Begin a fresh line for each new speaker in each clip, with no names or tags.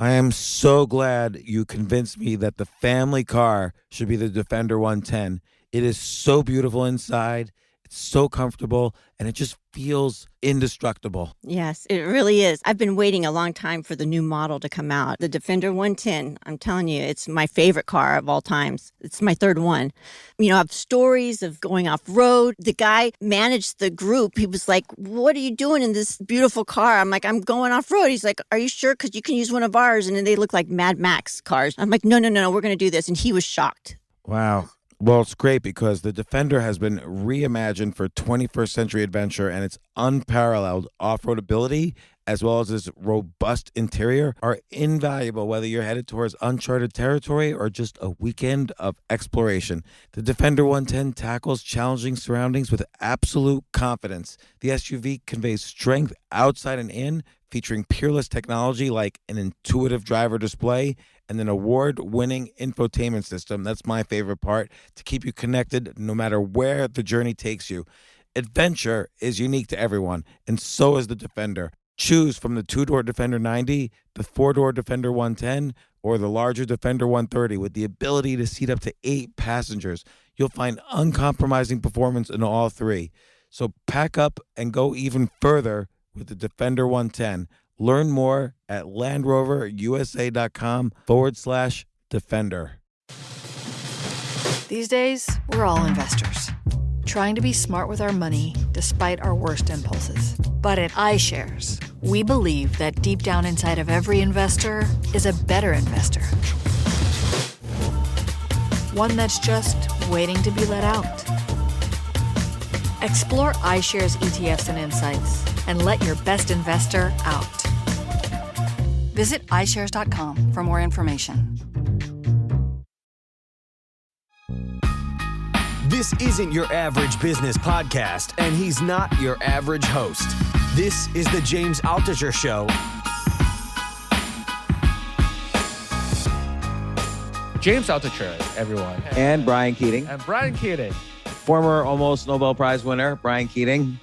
I am so glad you convinced me that the family car should be the Defender 110. It is so beautiful inside, it's so comfortable, and it just feels indestructible.
Yes, it really is. I've been waiting a long time for the new model to come out. The Defender 110, I'm telling you, it's my favorite car of all times. It's my third one. You know, I have stories of going off road. The guy managed the group. He was like, "What are you doing in this beautiful car?" I'm like, "I'm going off road." He's like, "Are you sure? Because you can use one of ours." And then they look like Mad Max cars. I'm like, no, we're going to do this. And he was shocked.
Wow. Well, it's great because the Defender has been reimagined for 21st century adventure, and its unparalleled off-road ability as well as its robust interior are invaluable whether you're headed towards uncharted territory or just a weekend of exploration. The Defender 110 tackles challenging surroundings with absolute confidence. The SUV conveys strength outside and in, featuring peerless technology like an intuitive driver display and an award-winning infotainment system. That's my favorite part, to keep you connected no matter where the journey takes you. Adventure is unique to everyone, and so is the Defender. Choose from the two-door Defender 90, the four-door Defender 110, or the larger Defender 130 with the ability to seat up to 8 passengers. You'll find uncompromising performance in all three. So pack up and go even further with the Defender 110. Learn more at LandRoverUSA.com/Defender.
These days, we're all investors, trying to be smart with our money despite our worst impulses. But at iShares, we believe that deep down inside of every investor is a better investor. One that's just waiting to be let out. Explore iShares ETFs and insights and let your best investor out. Visit iShares.com for more information.
This isn't your average business podcast, and he's not your average host. This is the James Altucher Show.
James Altucher, everyone.
And Brian Keating.
And Brian Keating.
Former almost Nobel Prize winner, Brian Keating.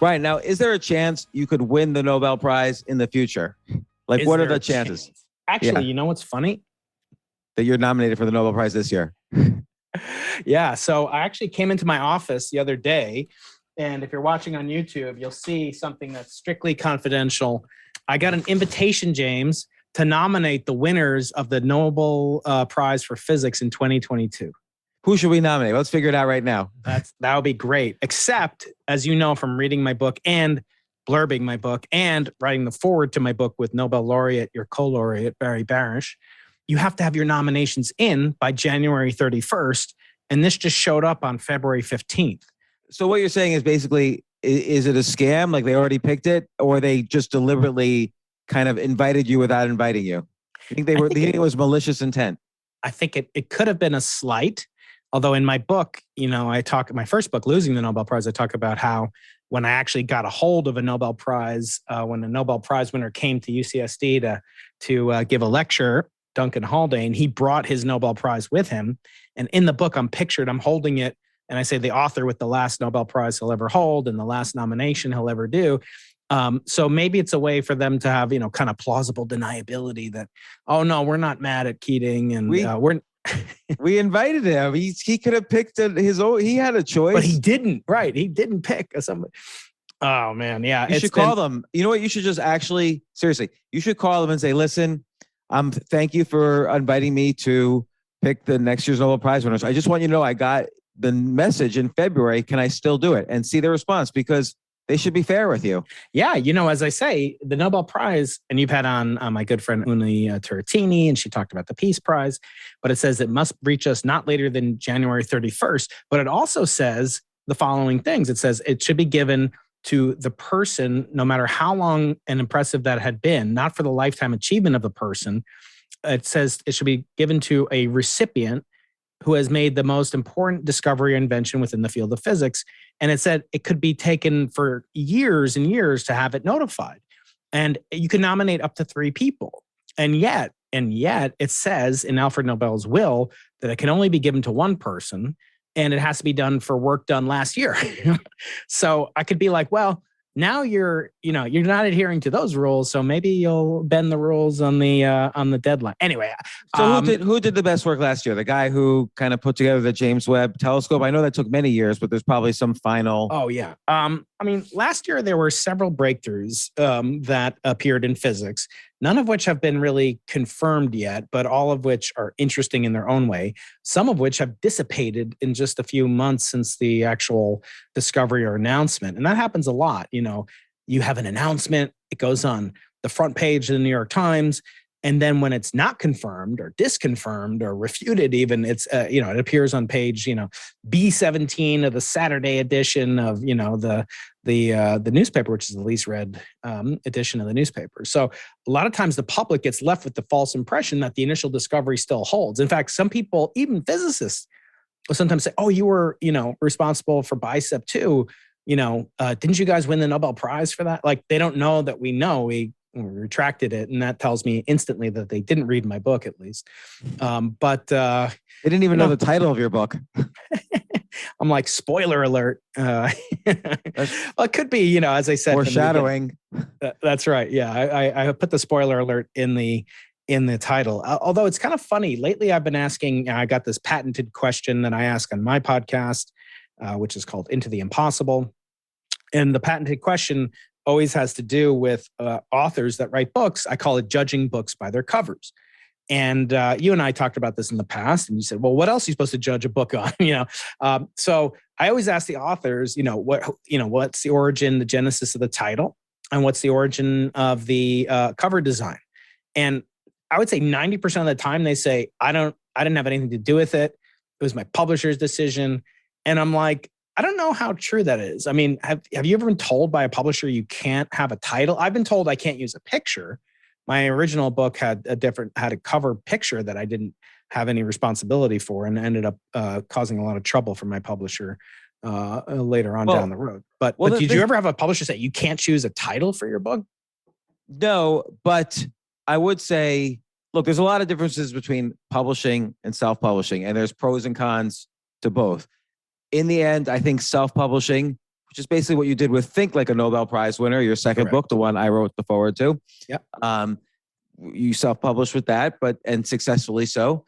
Brian, now, is there a chance you could win the Nobel Prize in the future? Like, what are the chances?
Actually, you know what's funny?
That you're nominated for the Nobel Prize this year.
Yeah. So I actually came into my office the other day, and if you're watching on YouTube, you'll see something that's strictly confidential. I got an invitation, James, to nominate the winners of the Nobel Prize for Physics in 2022.
Who should we nominate? Let's figure it out right now.
That would be great. Except, as you know from reading my book and blurbing my book and writing the foreword to my book with Nobel laureate, your co-laureate, Barry Barish, you have to have your nominations in by January 31st. And this just showed up on February 15th.
So what you're saying is basically, is it a scam? Like they already picked it, or they just deliberately kind of invited you without inviting you? You think they think it was malicious intent?
I think it could have been a slight. Although in my book, I talk, my first book, Losing the Nobel Prize, I talk about how when I actually got a hold of a Nobel Prize, when a Nobel Prize winner came to UCSD to give a lecture, Duncan Haldane, he brought his Nobel Prize with him. And in the book, I'm holding it, and I say the author with the last Nobel Prize he'll ever hold and the last nomination he'll ever do. So maybe it's a way for them to have, kind of plausible deniability that, oh no, we're not mad at Keating, and we're.
We invited him. He could have picked his own. He had a choice,
but he didn't. Right? He didn't pick somebody. Oh man, yeah.
You should call them. You know what? You should just seriously. You should call them and say, "Listen, thank you for inviting me to pick the next year's Nobel Prize winners. I just want you to know I got the message in February. Can I still do it?" And see their response, because they should be fair with you.
Yeah. As I say, the Nobel Prize, and you've had on my good friend Uni Turretini, and she talked about the Peace Prize, but it says it must reach us not later than January 31st. But it also says the following things. It says it should be given to the person, no matter how long and impressive that had been, not for the lifetime achievement of the person. It says it should be given to a recipient who has made the most important discovery or invention within the field of physics. And it said it could be taken for years and years to have it notified. And you can nominate up to 3 people. And yet it says in Alfred Nobel's will that it can only be given to one person, and it has to be done for work done last year. So I could be like, well, Now you're not adhering to those rules, so maybe you'll bend the rules on the deadline. Anyway,
So who did the best work last year? The guy who kind of put together the James Webb Telescope. I know that took many years, but there's probably some final.
Oh yeah. I mean, last year there were several breakthroughs that appeared in physics, none of which have been really confirmed yet, but all of which are interesting in their own way. Some of which have dissipated in just a few months since the actual discovery or announcement, and that happens a lot. You have an announcement, it goes on the front page of the New York Times. And then when it's not confirmed or disconfirmed or refuted, even it appears on page, B17 of the Saturday edition of, the newspaper, which is the least read edition of the newspaper. So a lot of times the public gets left with the false impression that the initial discovery still holds. In fact, some people, even physicists, will sometimes say, "Oh, you were, responsible for Bicep 2. Didn't you guys win the Nobel Prize for that?" Like they don't know that we retracted it, and that tells me instantly that they didn't read my book, at least. But
they didn't even know the title of your book.
I'm like, spoiler alert. Well, it could be, as I said,
foreshadowing.
That's right. Yeah, I put the spoiler alert in the title. Although it's kind of funny lately, I've been asking. I got this patented question that I ask on my podcast, which is called Into the Impossible, and the patented question always has to do with authors that write books. I call it judging books by their covers. And you and I talked about this in the past, and you said, "Well, what else are you supposed to judge a book on?" So I always ask the authors, what's the origin, the genesis of the title, and what's the origin of the cover design. And I would say 90% of the time they say, I didn't have anything to do with it. It was my publisher's decision. And I'm like, I don't know how true that is. I mean, have you ever been told by a publisher you can't have a title? I've been told I can't use a picture. My original book had a cover picture that I didn't have any responsibility for, and ended up causing a lot of trouble for my publisher later on down the road. But did you ever have a publisher say you can't choose a title for your book?
No, but I would say, look, there's a lot of differences between publishing and self-publishing, and there's pros and cons to both. In the end, I think self-publishing, which is basically what you did with Think Like a Nobel Prize winner, your second book, the one I wrote the forward to.
Yeah.
You self-published with that, and successfully so.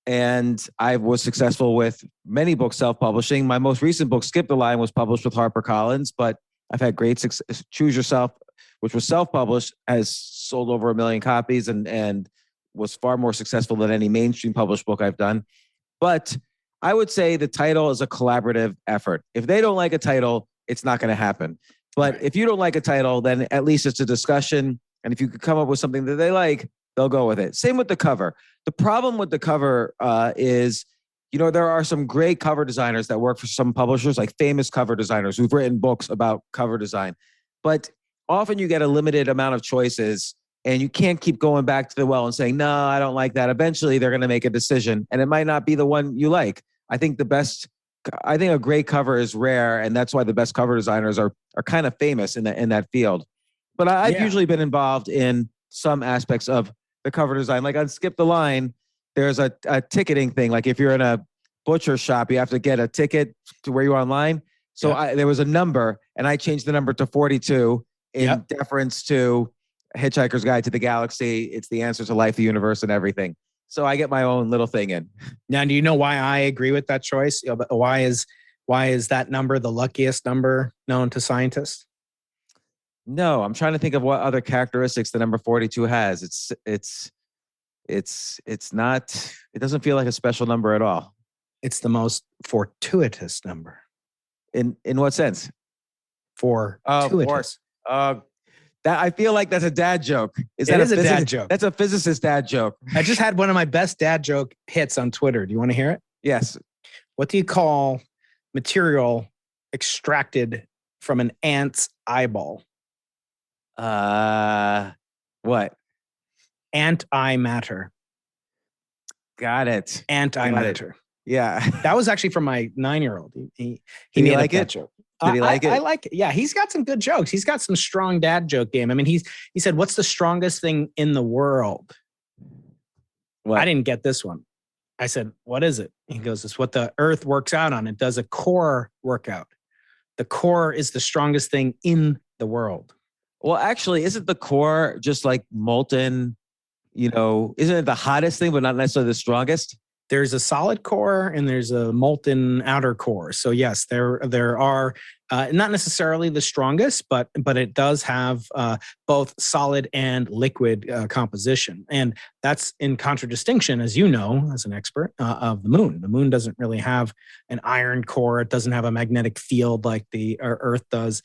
And I was successful with many books self-publishing. My most recent book, Skip the Line, was published with HarperCollins, but I've had great success. Choose Yourself, which was self-published, has sold over 1 million copies and was far more successful than any mainstream published book I've done. But I would say the title is a collaborative effort. If they don't like a title, it's not going to happen. But if you don't like a title, then at least it's a discussion. And if you could come up with something that they like, they'll go with it. Same with the cover. The problem with the cover is, there are some great cover designers that work for some publishers, like famous cover designers who've written books about cover design. But often you get a limited amount of choices, and you can't keep going back to the well and saying, "No, I don't like that." Eventually, they're going to make a decision, and it might not be the one you like. I think a great cover is rare, and that's why the best cover designers are kind of famous in that field. But I've usually been involved in some aspects of the cover design. Like on Skip the Line, there's a ticketing thing. Like if you're in a butcher shop, you have to get a ticket to where you're online. So there was a number, and I changed the number to 42 in deference to Hitchhiker's Guide to the Galaxy. It's the answer to life, the universe, and everything. So I get my own little thing in.
Now, do you know why I agree with that choice? Why is that number the luckiest number known to scientists?
No, I'm trying to think of what other characteristics the number 42 has. It's not. It doesn't feel like a special number at all.
It's the most fortuitous number.
In what sense?
Fortuitous.
That I feel like that's a dad joke.
It is a dad joke.
That's a physicist dad joke.
I just had one of my best dad joke hits on Twitter. Do you want to hear it?
Yes.
What do you call material extracted from an ant's eyeball?
What?
Antimatter.
Got it.
Antimatter.
Yeah.
That was actually from my 9-year-old. He
Did he
made
like
up
it?
that joke.
Did he like it?
I like it. Yeah, he's got some good jokes. He's got some strong dad joke game. I mean, he said, "What's the strongest thing in the world?"
What?
I didn't get this one. I said, "What is it?" He goes, "It's what the Earth works out on. It does a core workout." the core is the strongest thing in the world.
Well, actually, isn't the core just like molten, isn't it the hottest thing, but not necessarily the strongest?
There's a solid core and there's a molten outer core. So yes, there are not necessarily the strongest, but it does have both solid and liquid composition, and that's in contradistinction, as you know, as an expert, of the moon. The moon doesn't really have an iron core; it doesn't have a magnetic field like the Earth does.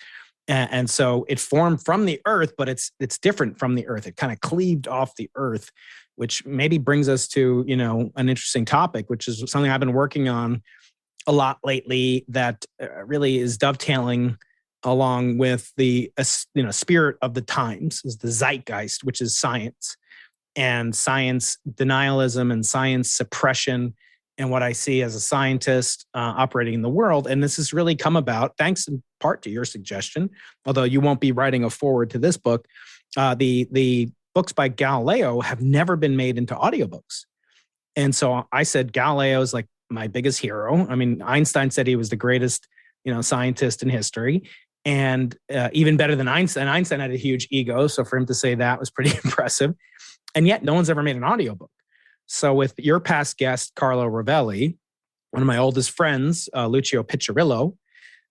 And so it formed from the Earth, but it's different from the Earth. It kind of cleaved off the Earth, which maybe brings us to, an interesting topic, which is something I've been working on a lot lately that really is dovetailing along with the, spirit of the times, is the zeitgeist, which is science and science denialism and science suppression. And what I see as a scientist operating in the world. And this has really come about thanks in part to your suggestion, although you won't be writing a foreword to this book. The books by Galileo have never been made into audiobooks. And so I said, Galileo is like my biggest hero. I mean, Einstein said he was the greatest, scientist in history, and even better than Einstein. Einstein had a huge ego. So for him to say that was pretty impressive. And yet no one's ever made an audiobook. So with your past guest, Carlo Rovelli, one of my oldest friends, Lucio Piccirillo,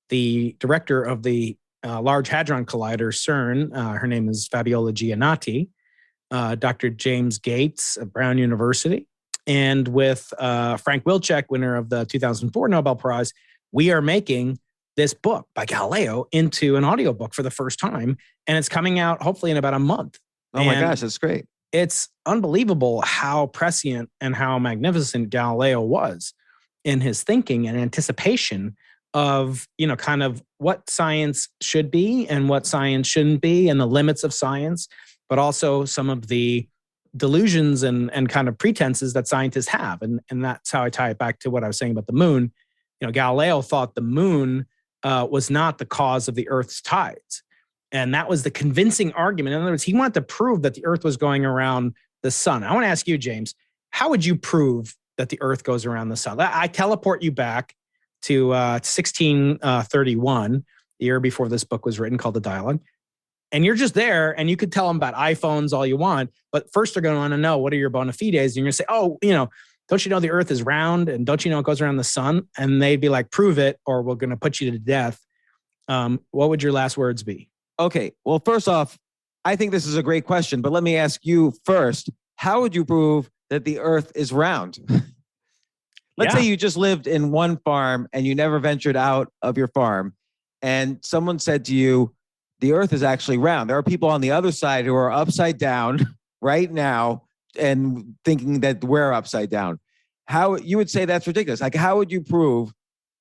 the director of the Large Hadron Collider, CERN, her name is Fabiola Giannati, Dr. James Gates of Brown University, and with Frank Wilczek, winner of the 2004 Nobel Prize, we are making this book by Galileo into an audiobook for the first time. And it's coming out hopefully in about a month.
Oh my gosh, that's great.
It's unbelievable how prescient and how magnificent Galileo was in his thinking and anticipation of, kind of what science should be and what science shouldn't be and the limits of science, but also some of the delusions and kind of pretenses that scientists have. And that's how I tie it back to what I was saying about the moon. Galileo thought the moon was not the cause of the Earth's tides. And that was the convincing argument. In other words, he wanted to prove that the Earth was going around the sun. I want to ask you, James, how would you prove that the Earth goes around the sun? I teleport you back to 1631, the year before this book was written, called The Dialogue. And you're just there, and you could tell them about iPhones all you want. But first, they're going to want to know, what are your bona fides? And you're going to say, don't you know the Earth is round? And don't you know it goes around the sun? And they'd be like, prove it, or we're going to put you to death. What would your last words be?
Okay. Well, first off, I think this is a great question, but let me ask you first, how would you prove that the Earth is round? Let's say you just lived in one farm and you never ventured out of your farm, and someone said to you, the Earth is actually round. There are people on the other side who are upside down right now and thinking that we're upside down. How you would say that's ridiculous? Like, how would you prove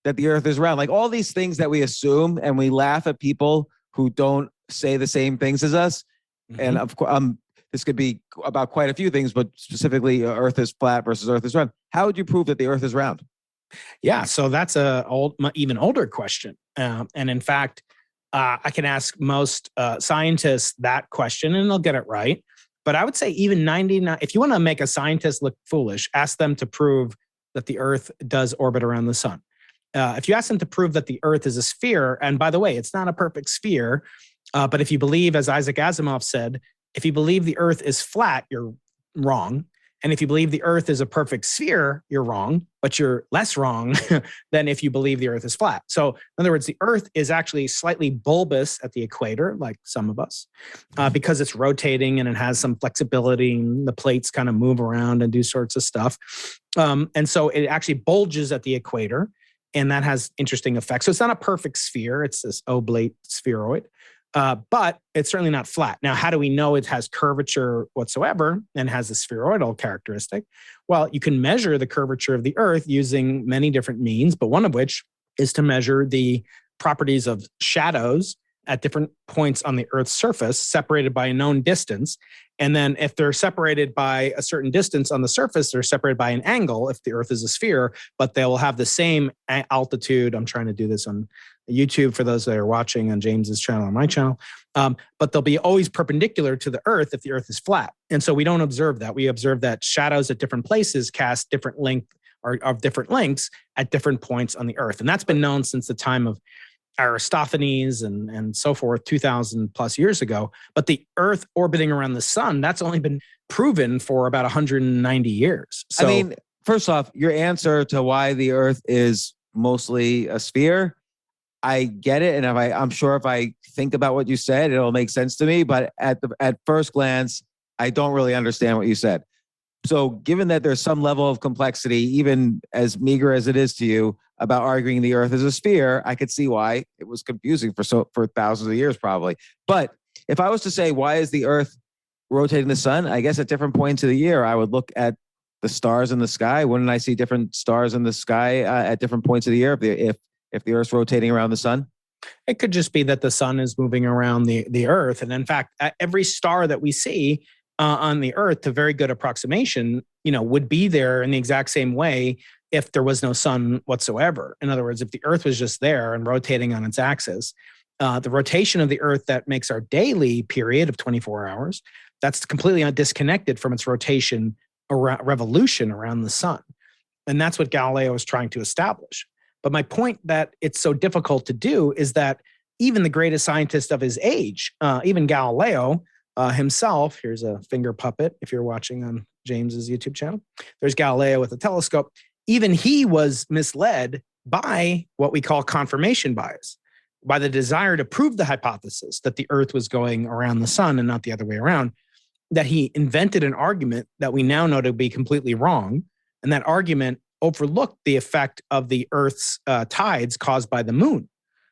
that the Earth is round? Like, all these things that we assume, and we laugh at people who don't say the same things as us. Mm-hmm. And of course, this could be about quite a few things, but specifically Earth is flat versus Earth is round. How would you prove that the Earth is round?
Yeah, so that's even older question. And in fact, I can ask most scientists that question and they'll get it right. But I would say even 99, if you want to make a scientist look foolish, ask them to prove that the Earth does orbit around the sun. If you ask them to prove that the Earth is a sphere, and by the way, it's not a perfect sphere, but if you believe, as Isaac Asimov said, if you believe the Earth is flat, you're wrong. And if you believe the Earth is a perfect sphere, you're wrong, but you're less wrong than if you believe the Earth is flat. So in other words, the Earth is actually slightly bulbous at the equator, like some of us, because it's rotating and it has some flexibility and the plates kind of move around and do sorts of stuff. And so it actually bulges at the equator, and that has interesting effects. So it's not a perfect sphere. It's this oblate spheroid. But it's certainly not flat. Now, how do we know it has curvature whatsoever and has a spheroidal characteristic? Well, you can measure the curvature of the Earth using many different means, but one of which is to measure the properties of shadows at different points on the Earth's surface, separated by a known distance. And then if they're separated by a certain distance on the surface, they're separated by an angle if the Earth is a sphere, but they will have the same altitude. I'm trying to do this on YouTube for those that are watching on James's channel or my channel. But they'll be always perpendicular to the Earth if the Earth is flat. And so we don't observe that. We observe that shadows at different places cast different length or of different lengths at different points on the Earth. And that's been known since the time of Aristophanes and so forth 2,000 plus years ago. But the Earth orbiting around the sun, that's only been proven for about 190 years. So,
I mean, first off, your answer to why the Earth is mostly a sphere, I get it, and I'm sure if I think about what you said, it'll make sense to me. But at first glance, I don't really understand what you said. So, given that there's some level of complexity, even as meager as it is to you, about arguing the Earth is a sphere, I could see why it was confusing for thousands of years, probably. But if I was to say, why is the Earth rotating the sun? I guess at different points of the year, I would look at the stars in the sky. Wouldn't I see different stars in the sky at different points of the year if the Earth's rotating around the sun?
it could just be that the sun is moving around the Earth. And in fact, every star that we see on the Earth, to very good approximation, would be there in the exact same way if there was no sun whatsoever. In other words, if the Earth was just there and rotating on its axis, the rotation of the Earth that makes our daily period of 24 hours, that's completely disconnected from its rotation revolution around the sun. And that's what Galileo is trying to establish. But my point that it's so difficult to do is that even the greatest scientist of his age, even Galileo himself, here's a finger puppet if you're watching on James's YouTube channel, there's Galileo with a telescope. Even he was misled by what we call confirmation bias, by the desire to prove the hypothesis that the Earth was going around the sun and not the other way around, that he invented an argument that we now know to be completely wrong. And that argument overlooked the effect of the Earth's tides caused by the moon.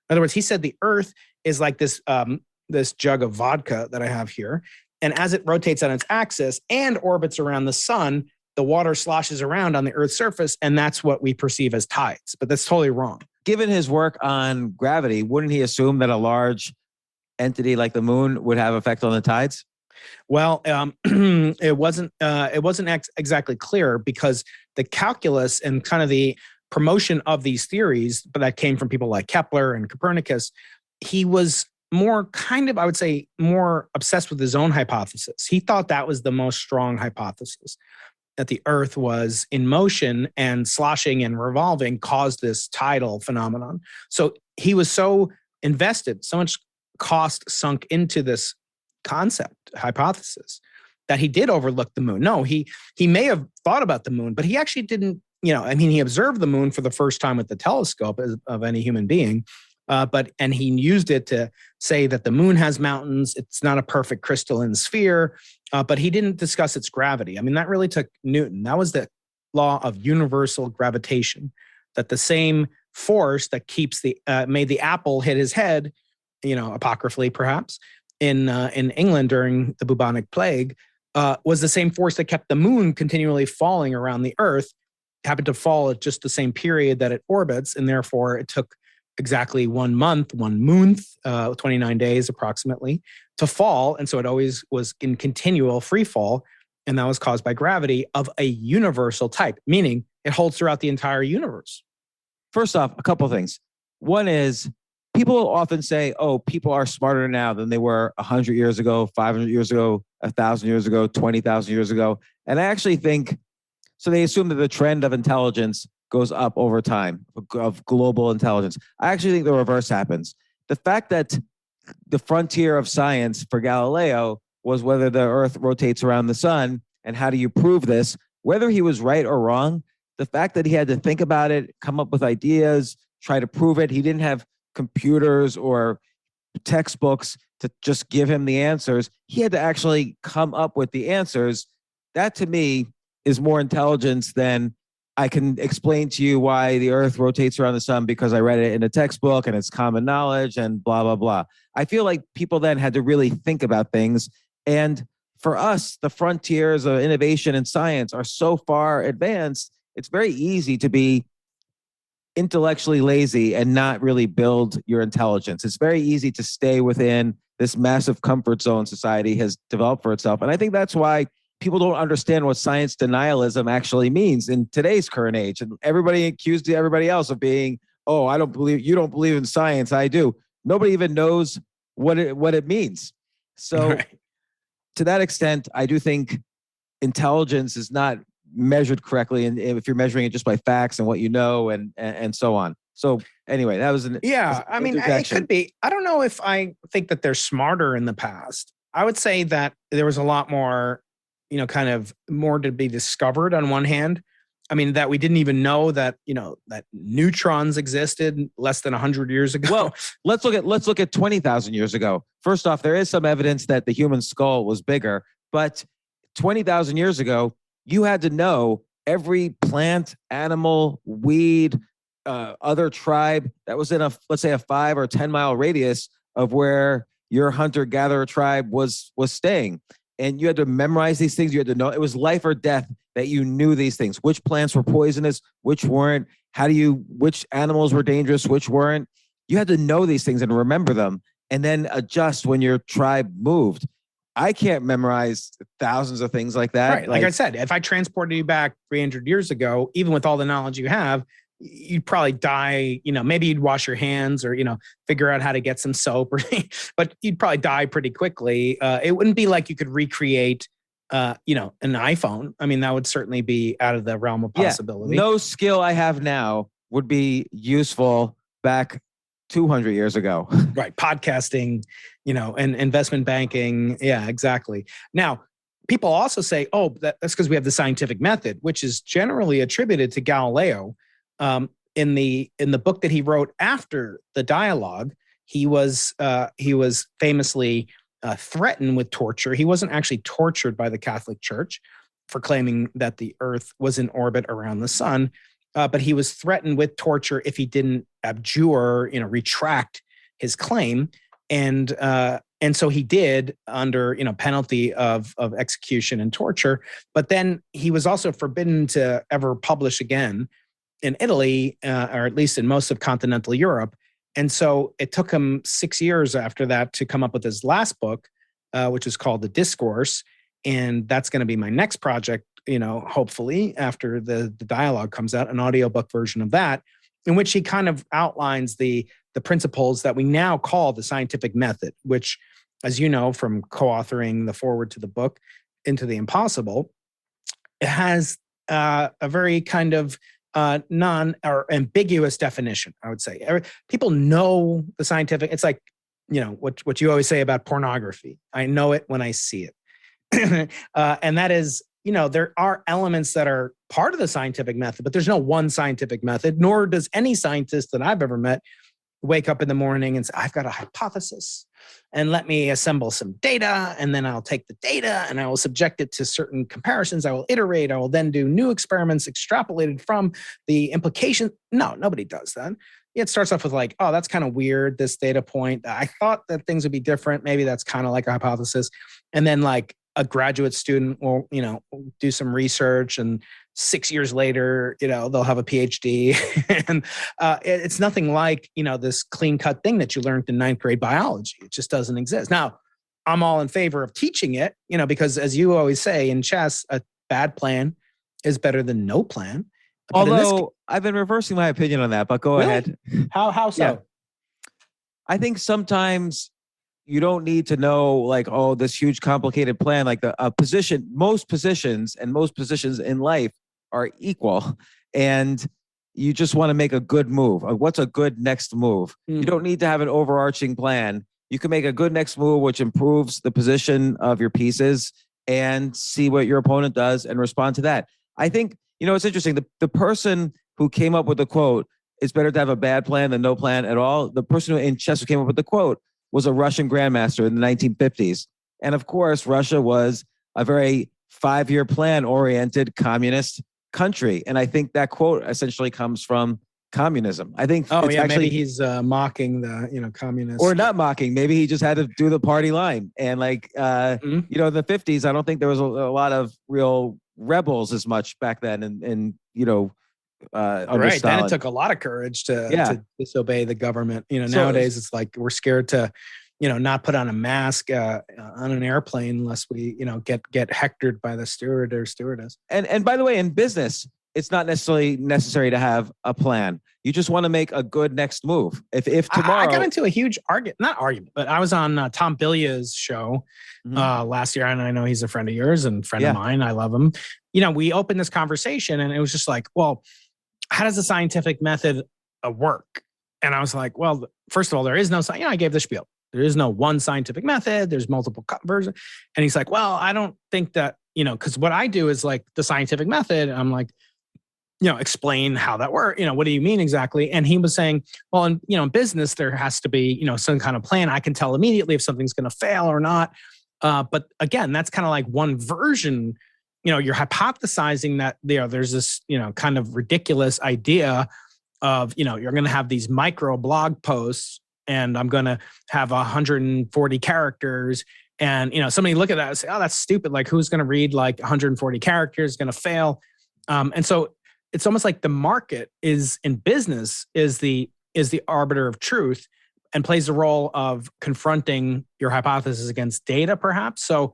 In other words, he said the Earth is like this jug of vodka that I have here. And as it rotates on its axis and orbits around the sun, the water sloshes around on the Earth's surface, and that's what we perceive as tides. But that's totally wrong.
Given his work on gravity, wouldn't he assume that a large entity like the moon would have effect on the tides?
Well, it wasn't exactly clear, because the calculus and kind of the promotion of these theories, but that came from people like Kepler and Copernicus, he was more kind of, I would say, more obsessed with his own hypothesis. He thought that was the most strong hypothesis, that the Earth was in motion and sloshing and revolving caused this tidal phenomenon. So he was so invested, so much cost sunk into this concept, hypothesis, that he did overlook the moon. No, he may have thought about the moon, but he actually didn't, he observed the moon for the first time with the telescope of any human being. And he used it to say that the moon has mountains. It's not a perfect crystalline sphere, but he didn't discuss its gravity. I mean, that really took Newton. That was the law of universal gravitation, that the same force that made the apple hit his head, apocryphally perhaps, in England during the bubonic plague, was the same force that kept the moon continually falling around the Earth. It happened to fall at just the same period that it orbits, and therefore it took exactly 1 month, 29 days approximately, to fall. And so it always was in continual free fall. And that was caused by gravity of a universal type, meaning it holds throughout the entire universe.
First off, a couple of things. One is, people often say, oh, people are smarter now than they were 100 years ago, 500 years ago, 1,000 years ago, 20,000 years ago. And I actually think, so they assume that the trend of intelligence goes up over time, of global intelligence. I actually think the reverse happens. The fact that the frontier of science for Galileo was whether the Earth rotates around the sun and how do you prove this, whether he was right or wrong, the fact that he had to think about it, come up with ideas, try to prove it, he didn't have computers or textbooks to just give him the answers. He had to actually come up with the answers. That to me is more intelligence than I can explain to you why the Earth rotates around the sun because I read it in a textbook and it's common knowledge and blah, blah, blah. I feel like people then had to really think about things. And for us, the frontiers of innovation and science are so far advanced, it's very easy to be intellectually lazy and not really build your intelligence. It's very easy to stay within this massive comfort zone society has developed for itself. And I think that's why people don't understand what science denialism actually means in today's current age. And everybody accused everybody else of being, oh, you don't believe in science. I do. Nobody even knows what it means. So right. To that extent, I do think intelligence is not measured correctly. And if you're measuring it just by facts and what you know and so on. So anyway, that was an
Yeah, I mean, it
interjection.
could be. I don't know if I think that they're smarter in the past. I would say that there was a lot more, kind of more to be discovered on one hand. I mean, that we didn't even know that, that neutrons existed less than 100 years ago.
Well, let's look at 20,000 years ago. First off, there is some evidence that the human skull was bigger, but 20,000 years ago, you had to know every plant, animal, weed, other tribe that was in let's say a 5 or 10 mile radius of where your hunter-gatherer tribe was staying. And you had to memorize these things. You had to know it was life or death that you knew these things. Which plants were poisonous, which weren't. Which animals were dangerous, which weren't. You had to know these things and remember them and then adjust when your tribe moved. I can't memorize thousands of things like that.
Right. Like I said, if I transported you back 300 years ago, even with all the knowledge you have, you'd probably die, maybe you'd wash your hands or, figure out how to get some soap, but you'd probably die pretty quickly. It wouldn't be like you could recreate, an iPhone. I mean, that would certainly be out of the realm of possibility.
No skill I have now would be useful back 200 years ago.
Right. Podcasting, and investment banking. Yeah, exactly. Now, people also say, oh, that's because we have the scientific method, which is generally attributed to Galileo. In the book that he wrote after the dialogue, he was famously threatened with torture. He wasn't actually tortured by the Catholic Church for claiming that the Earth was in orbit around the sun, but he was threatened with torture if he didn't abjure, retract his claim, and so he did under penalty of execution and torture. But then he was also forbidden to ever publish again in Italy, or at least in most of continental Europe. And so it took him 6 years after that to come up with his last book, which is called The Discourse. And that's going to be my next project, hopefully after the dialogue comes out, an audiobook version of that, in which he kind of outlines the principles that we now call the scientific method, which, as you know, from co-authoring the foreword to the book, Into the Impossible, it has a very kind of non or ambiguous definition, I would say. People know the scientific. It's like, what you always say about pornography. I know it when I see it. And that is, there are elements that are part of the scientific method, but there's no one scientific method, nor does any scientist that I've ever met wake up in the morning and say, I've got a hypothesis and let me assemble some data. And then I'll take the data and I will subject it to certain comparisons. I will iterate. I will then do new experiments extrapolated from the implication. No, nobody does that. It starts off with like, oh, that's kind of weird, this data point. I thought that things would be different. Maybe that's kind of like a hypothesis. And then like a graduate student will, do some research, and 6 years later, they'll have a PhD. And it's nothing like, this clean cut thing that you learned in 9th grade biology. It just doesn't exist. Now, I'm all in favor of teaching it, because as you always say in chess, a bad plan is better than no plan. But
although I've been reversing my opinion on that, but go ahead.
How so?
Yeah. I think sometimes you don't need to know like, oh, this huge complicated plan, like most positions in life are equal, and you just want to make a good move. What's a good next move? You don't need to have an overarching plan. You can make a good next move, which improves the position of your pieces, and see what your opponent does and respond to that. I think, it's interesting. The person who came up with the quote, it's better to have a bad plan than no plan at all. The person in chess who came up with the quote was a Russian grandmaster in the 1950s. And of course, Russia was a very 5-year plan oriented communist country. And I think that quote essentially comes from communism. I think
maybe he's mocking the communists.
Or not mocking. Maybe he just had to do the party line. And in the 50s, I don't think there was a lot of real rebels as much back then. And
right. Then it took a lot of courage to disobey the government. Nowadays it's like we're scared to, not put on a mask on an airplane unless we, get hectored by the steward or stewardess.
And by the way, in business, it's not necessarily necessary to have a plan. You just want to make a good next move. If tomorrow,
I got into a huge not argument, but I was on Tom Billia's show last year, and I know he's a friend of yours and friend of mine. I love him. We opened this conversation, and it was just like, well, how does the scientific method a work. And I was like, well, first of all, there is no, I gave the spiel. There is no one scientific method. There's multiple versions. And he's like, well, I don't think that, because what I do is like the scientific method. I'm like, explain how that works. What do you mean exactly? And he was saying, well, in business, there has to be, some kind of plan. I can tell immediately if something's going to fail or not. But again, that's kind of like one version. You're hypothesizing that there's this, kind of ridiculous idea of, you're going to have these micro blog posts and I'm going to have 140 characters. And, somebody look at that and say, oh, that's stupid. Like who's going to read like 140 characters, going to fail. And so it's almost like the market is in business is the arbiter of truth and plays the role of confronting your hypothesis against data, perhaps. So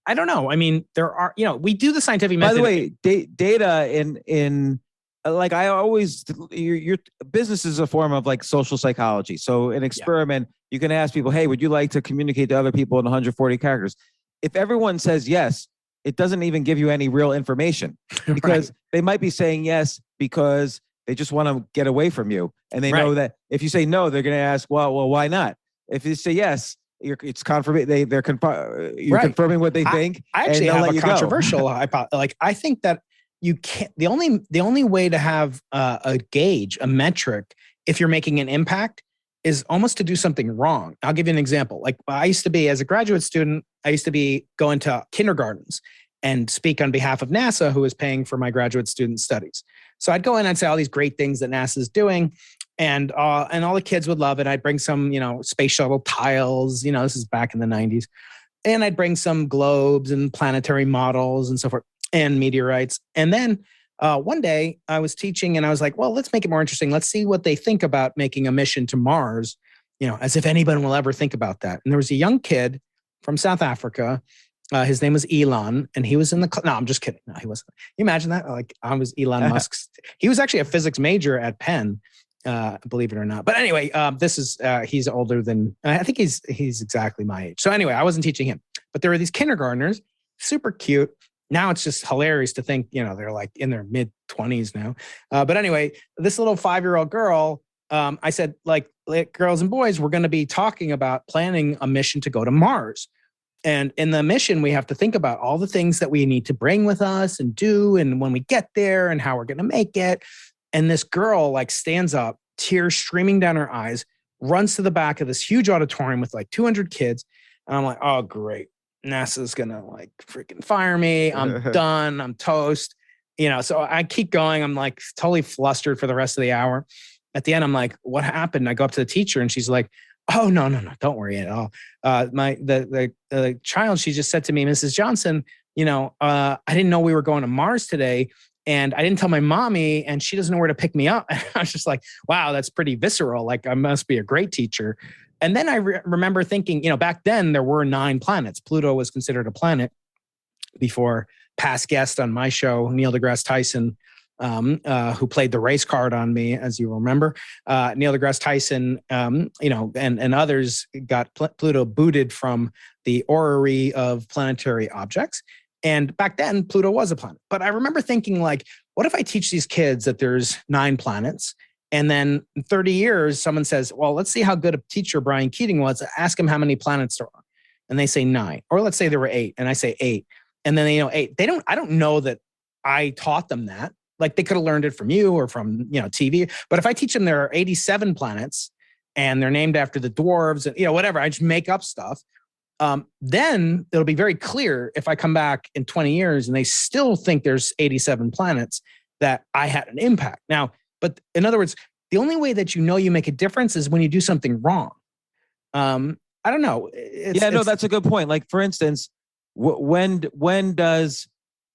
I don't know. I mean, there are, we do the scientific method.
By the way, data in like I always, your business is a form of like social psychology. So an experiment, you can ask people, hey, would you like to communicate to other people in 140 characters? If everyone says yes, it doesn't even give you any real information because they might be saying yes because they just want to get away from you. And they know that if you say no, they're going to ask, well, why not? If you say yes, it's confirming. You're confirming what they think.
I actually have a controversial hypothesis. Like I think that you can't. The only way to have a gauge, a metric, if you're making an impact, is almost to do something wrong. I'll give you an example. Like I used to be, as a graduate student, going to kindergartens and speak on behalf of NASA, who was paying for my graduate student studies. So I'd go in and say all these great things that NASA is doing, and all the kids would love it. I'd bring some, space shuttle tiles. This is back in the 90s, and I'd bring some globes and planetary models and so forth, and meteorites. And then one day I was teaching and I was like, well, let's make it more interesting. Let's see what they think about making a mission to Mars, as if anyone will ever think about that. And there was a young kid from South Africa. His name was Elon, and he was in the. No, I'm just kidding. No, he wasn't. You imagine that? Like I was Elon Musk's. He was actually a physics major at Penn, believe it or not. But anyway, he's older than. I think he's exactly my age. So anyway, I wasn't teaching him, but there were these kindergartnners, super cute. Now it's just hilarious to think, they're like in their mid 20s now. But anyway, this little 5-year-old girl, I said, like girls and boys, we're going to be talking about planning a mission to go to Mars. And in the mission, we have to think about all the things that we need to bring with us and do. And when we get there and how we're going to make it. And this girl like stands up, tears streaming down her eyes, runs to the back of this huge auditorium with like 200 kids. And I'm like, oh, great. NASA's going to like freaking fire me. I'm done. I'm toast. So I keep going. I'm like totally flustered for the rest of the hour. At the end, I'm like, what happened? I go up to the teacher and she's like, oh, no, don't worry at all. The child, she just said to me, Mrs. Johnson, I didn't know we were going to Mars today. And I didn't tell my mommy and she doesn't know where to pick me up. And I was just like, wow, that's pretty visceral. Like I must be a great teacher. And then I remember thinking, back then there were 9 planets. Pluto was considered a planet before past guest on my show, Neil deGrasse Tyson, who played the race card on me, as you remember. Neil deGrasse Tyson, and others got Pluto booted from the orrery of planetary objects. And back then, Pluto was a planet. But I remember thinking, like, what if I teach these kids that there's 9 planets? And then in 30 years, someone says, well, let's see how good a teacher Brian Keating was. Ask him how many planets there are. And they say 9. Or let's say there were 8. And I say 8. And then they know 8. I don't know that I taught them that. Like they could have learned it from you or from, TV. But if I teach them there are 87 planets and they're named after the dwarves and, whatever, I just make up stuff. Then it'll be very clear if I come back in 20 years and they still think there's 87 planets that I had an impact. Now, but in other words, the only way that you make a difference is when you do something wrong. I don't know.
That's a good point. Like for instance, when does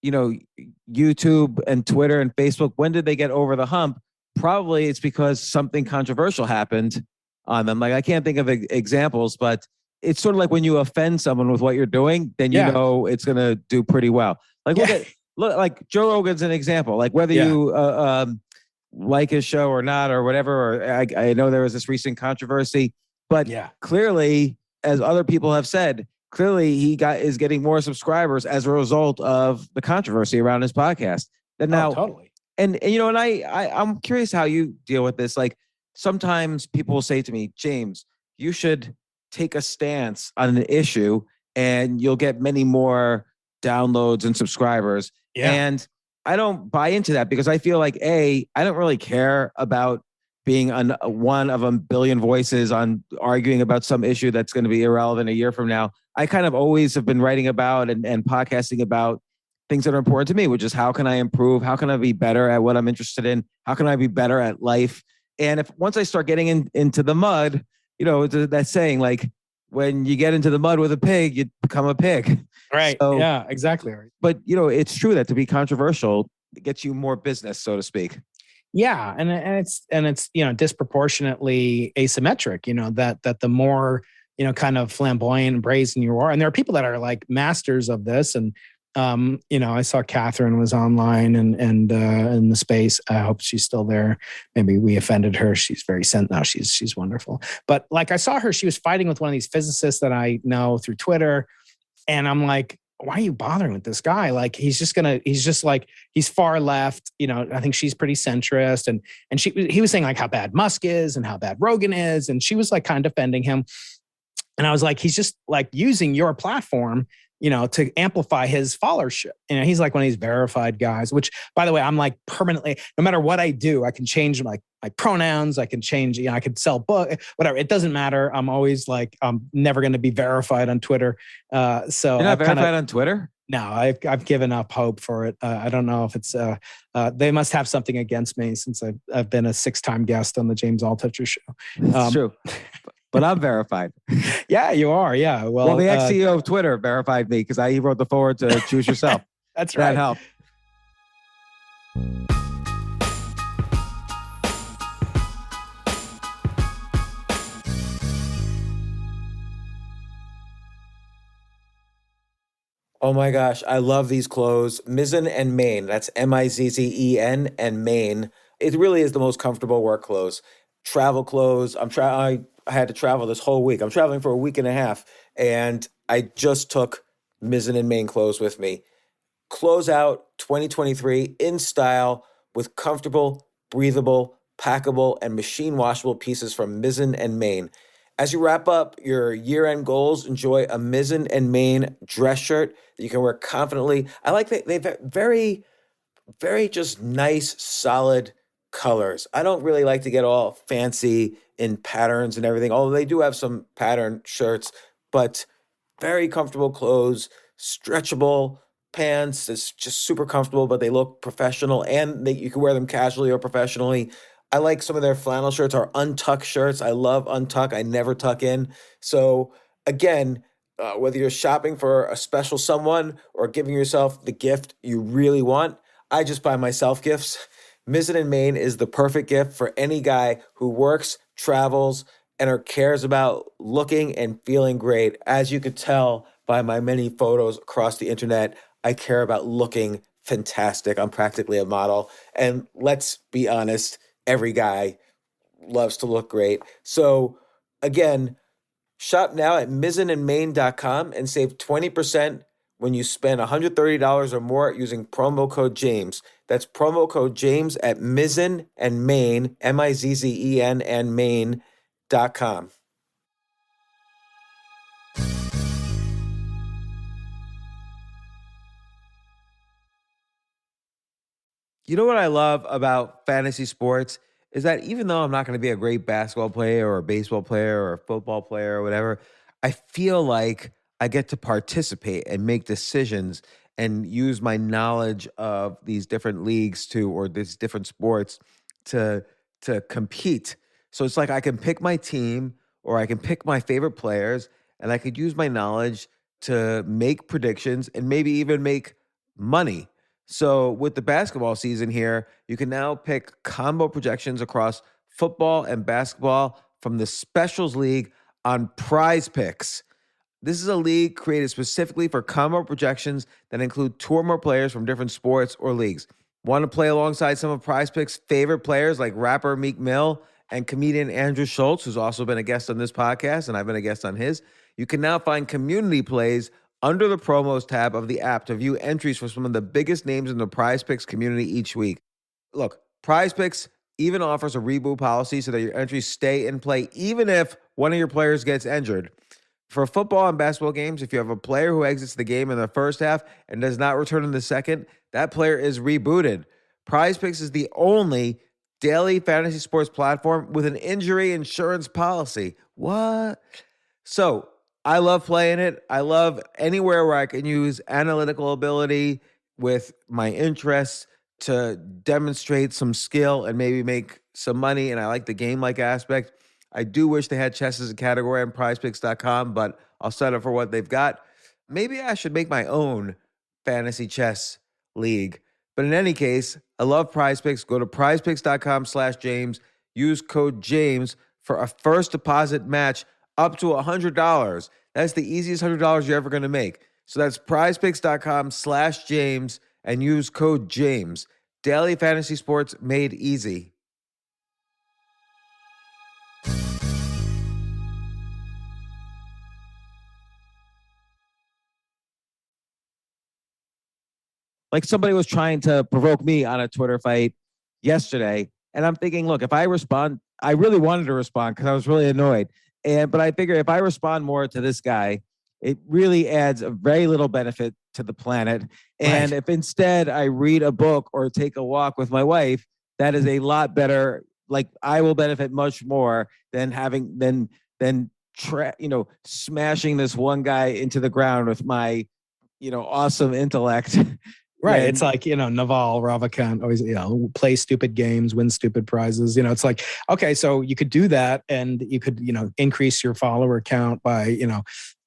YouTube and Twitter and Facebook, when did they get over the hump? Probably it's because something controversial happened on them. Like I can't think of examples, but it's sort of like when you offend someone with what you're doing, then know it's going to do pretty well. Like look, like Joe Rogan's an example. Like whether you like his show or not or whatever, or I know there was this recent controversy, but clearly, as other people have said, clearly he is getting more subscribers as a result of the controversy around his podcast. And now,
totally.
And I'm curious how you deal with this. Like sometimes people will say to me, James, you should take a stance on an issue and you'll get many more downloads and subscribers.
Yeah.
And I don't buy into that because I feel like, I don't really care about being one of a billion voices on arguing about some issue that's going to be irrelevant a year from now. I kind of always have been writing about and podcasting about things that are important to me, which is how can I improve? How can I be better at what I'm interested in? How can I be better at life? And if once I start getting into the mud, that saying, like, when you get into the mud with a pig, you become a pig.
Right.
So,
yeah, exactly. Right.
But, it's true that to be controversial gets you more business, so to speak.
Yeah. And it's, disproportionately asymmetric, that the more, kind of flamboyant and brazen you are. And there are people that are like masters of this. And, I saw Catherine was online and in the space. I hope she's still there. Maybe we offended her. She's very no, she's wonderful. But like I saw her, she was fighting with one of these physicists that I know through Twitter. And I'm like, why are you bothering with this guy? Like, he's far left. I think she's pretty centrist. And he was saying like how bad Musk is and how bad Rogan is. And she was like kind of defending him. And I was like, he's just like using your platform, to amplify his followership. He's like one of these verified guys, which, by the way, I'm like permanently, no matter what I do, I can change my pronouns. I can change, I could sell book, whatever. It doesn't matter. I'm always like, I'm never going to be verified on Twitter. So
you're not verified on Twitter?
No, I've given up hope for it. I don't know if it's, they must have something against me since I've been a 6-time guest on the James Altucher show.
That's true. But I'm verified.
Yeah, you are. Yeah.
Well, the ex-CEO of Twitter verified me because he wrote the forward to Choose Yourself.
That's right.
That helped. Oh my gosh, I love these clothes. Mizzen and Main. That's Mizzen and Main. It really is the most comfortable work clothes. Travel clothes. I had to travel this whole week. I'm traveling for a week and a half, and I just took Mizzen and Main clothes with me. Close out 2023 in style with comfortable, breathable, packable, and machine washable pieces from Mizzen and Main. As you wrap up your year-end goals, enjoy a Mizzen and Main dress shirt that you can wear confidently. I like that they've very, very just nice, solid colors. I don't really like to get all fancy in patterns and everything, although they do have some pattern shirts, but very comfortable clothes, stretchable pants. It's just super comfortable, but they look professional and you can wear them casually or professionally. I like some of their flannel shirts or untuck shirts. I love untuck. I never tuck in. So again, whether you're shopping for a special someone or giving yourself the gift you really want, I just buy myself gifts. Mizzen and Main is the perfect gift for any guy who works, travels, and or cares about looking and feeling great. As you could tell by my many photos across the internet, I care about looking fantastic. I'm practically a model. And let's be honest, every guy loves to look great. So again, shop now at mizzenandmain.com and save 20% when you spend $130 or more using promo code James. That's promo code James at Mizzen and Main, Mizzen and Main.com. You know what I love about fantasy sports is that even though I'm not going to be a great basketball player or a baseball player or a football player or whatever, I feel like I get to participate and make decisions and use my knowledge of these different leagues or these different sports to compete. So it's like I can pick my team or I can pick my favorite players and I could use my knowledge to make predictions and maybe even make money. So with the basketball season here, you can now pick combo projections across football and basketball from the Specials League on Prize Picks. This is a league created specifically for combo projections that include two or more players from different sports or leagues. Want to play alongside some of Prize Picks' favorite players like rapper Meek Mill and comedian Andrew Schultz, who's also been a guest on this podcast, and I've been a guest on his? You can now find community plays under the promos tab of the app to view entries for some of the biggest names in the Prize Picks community each week. Look, Prize Picks even offers a reboot policy so that your entries stay in play even if one of your players gets injured. For football and basketball games, if you have a player who exits the game in the first half and does not return in the second, that player is rebooted. PrizePicks is the only daily fantasy sports platform with an injury insurance policy. What? So I love playing it. I love anywhere where I can use analytical ability with my interests to demonstrate some skill and maybe make some money. And I like the game-like aspect. I do wish they had chess as a category on prizepicks.com, but I'll settle for what they've got. Maybe I should make my own fantasy chess league. But in any case, I love PrizePicks. Go to prizepicks.com/James. Use code James for a first deposit match up to $100. That's the easiest $100 you're ever going to make. So that's prizepicks.com/James and use code James. Daily fantasy sports made easy. Like somebody was trying to provoke me on a Twitter fight yesterday. And I'm thinking, look, if I respond, I really wanted to respond because I was really annoyed. But I figure if I respond more to this guy, it really adds a very little benefit to the planet. And if instead I read a book or take a walk with my wife, that is a lot better. Like I will benefit much more than smashing this one guy into the ground with my, awesome intellect.
Right.
And
it's like, Naval Ravikant always, play stupid games, win stupid prizes. It's like, okay, so you could do that and you could, increase your follower count by,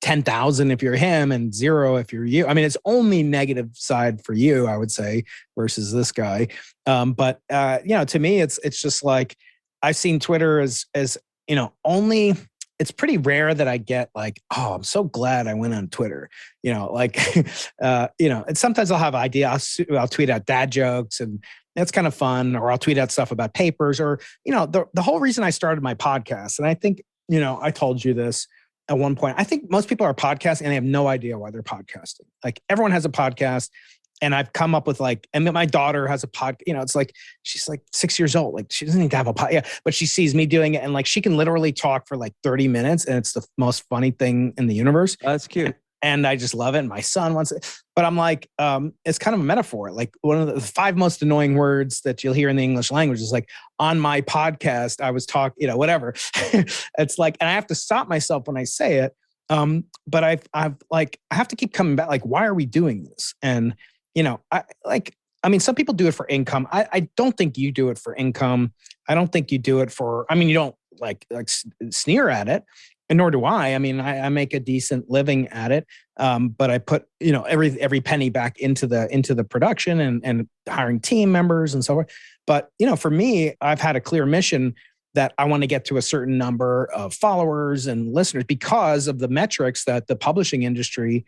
10,000 if you're him and 0 if you're you. I mean, it's only negative side for you, I would say, versus this guy. But to me, it's just like, I've seen Twitter as only, it's pretty rare that I get like, oh, I'm so glad I went on Twitter, and sometimes I'll have an idea. I'll tweet out dad jokes and that's kind of fun, or I'll tweet out stuff about papers or, the whole reason I started my podcast. And I think, I told you this at one point, I think most people are podcasting and they have no idea why they're podcasting. Like everyone has a podcast. And I've come up with and my daughter has a pod, it's like, she's like 6 years old. Like she doesn't need to have a pod. Yeah. But she sees me doing it. And she can literally talk for 30 minutes. And it's the most funny thing in the universe.
That's cute.
And I just love it. And my son wants it. But I'm like, it's kind of a metaphor. Like one of the 5 most annoying words that you'll hear in the English language is like, on my podcast, I was talking, whatever. It's like, and I have to stop myself when I say it. But I have to keep coming back. Like, why are we doing this? And some people do it for income. I don't think you do it for income. I don't think you do it for, you don't like sneer at it, and nor do I. I make a decent living at it. But I put, every penny back into the production and hiring team members and so forth. But, for me, I've had a clear mission that I want to get to a certain number of followers and listeners because of the metrics that the publishing industry,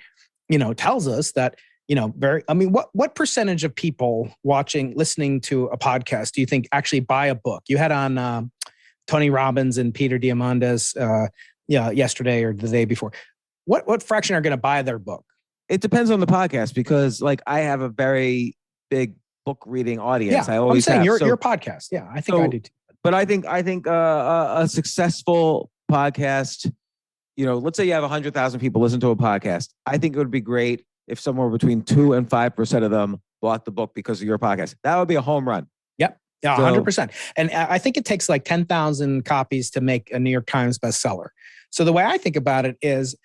tells us that, what percentage of people listening to a podcast do you think actually buy a book? You had on Tony Robbins and Peter Diamandis yesterday or the day before. What fraction are going to buy their book?
It depends on the podcast because I have a very big book reading audience.
Yeah,
I always
I'm saying
have.
your podcast. Yeah, I think I do too.
But I think a successful podcast, let's say you have 100,000 people listen to a podcast. I think it would be great if somewhere between 2 and 5% of them bought the book because of your podcast. That would be a home run.
Yep. Yeah, 100%. And I think it takes 10,000 copies to make a New York Times bestseller. So the way I think about it is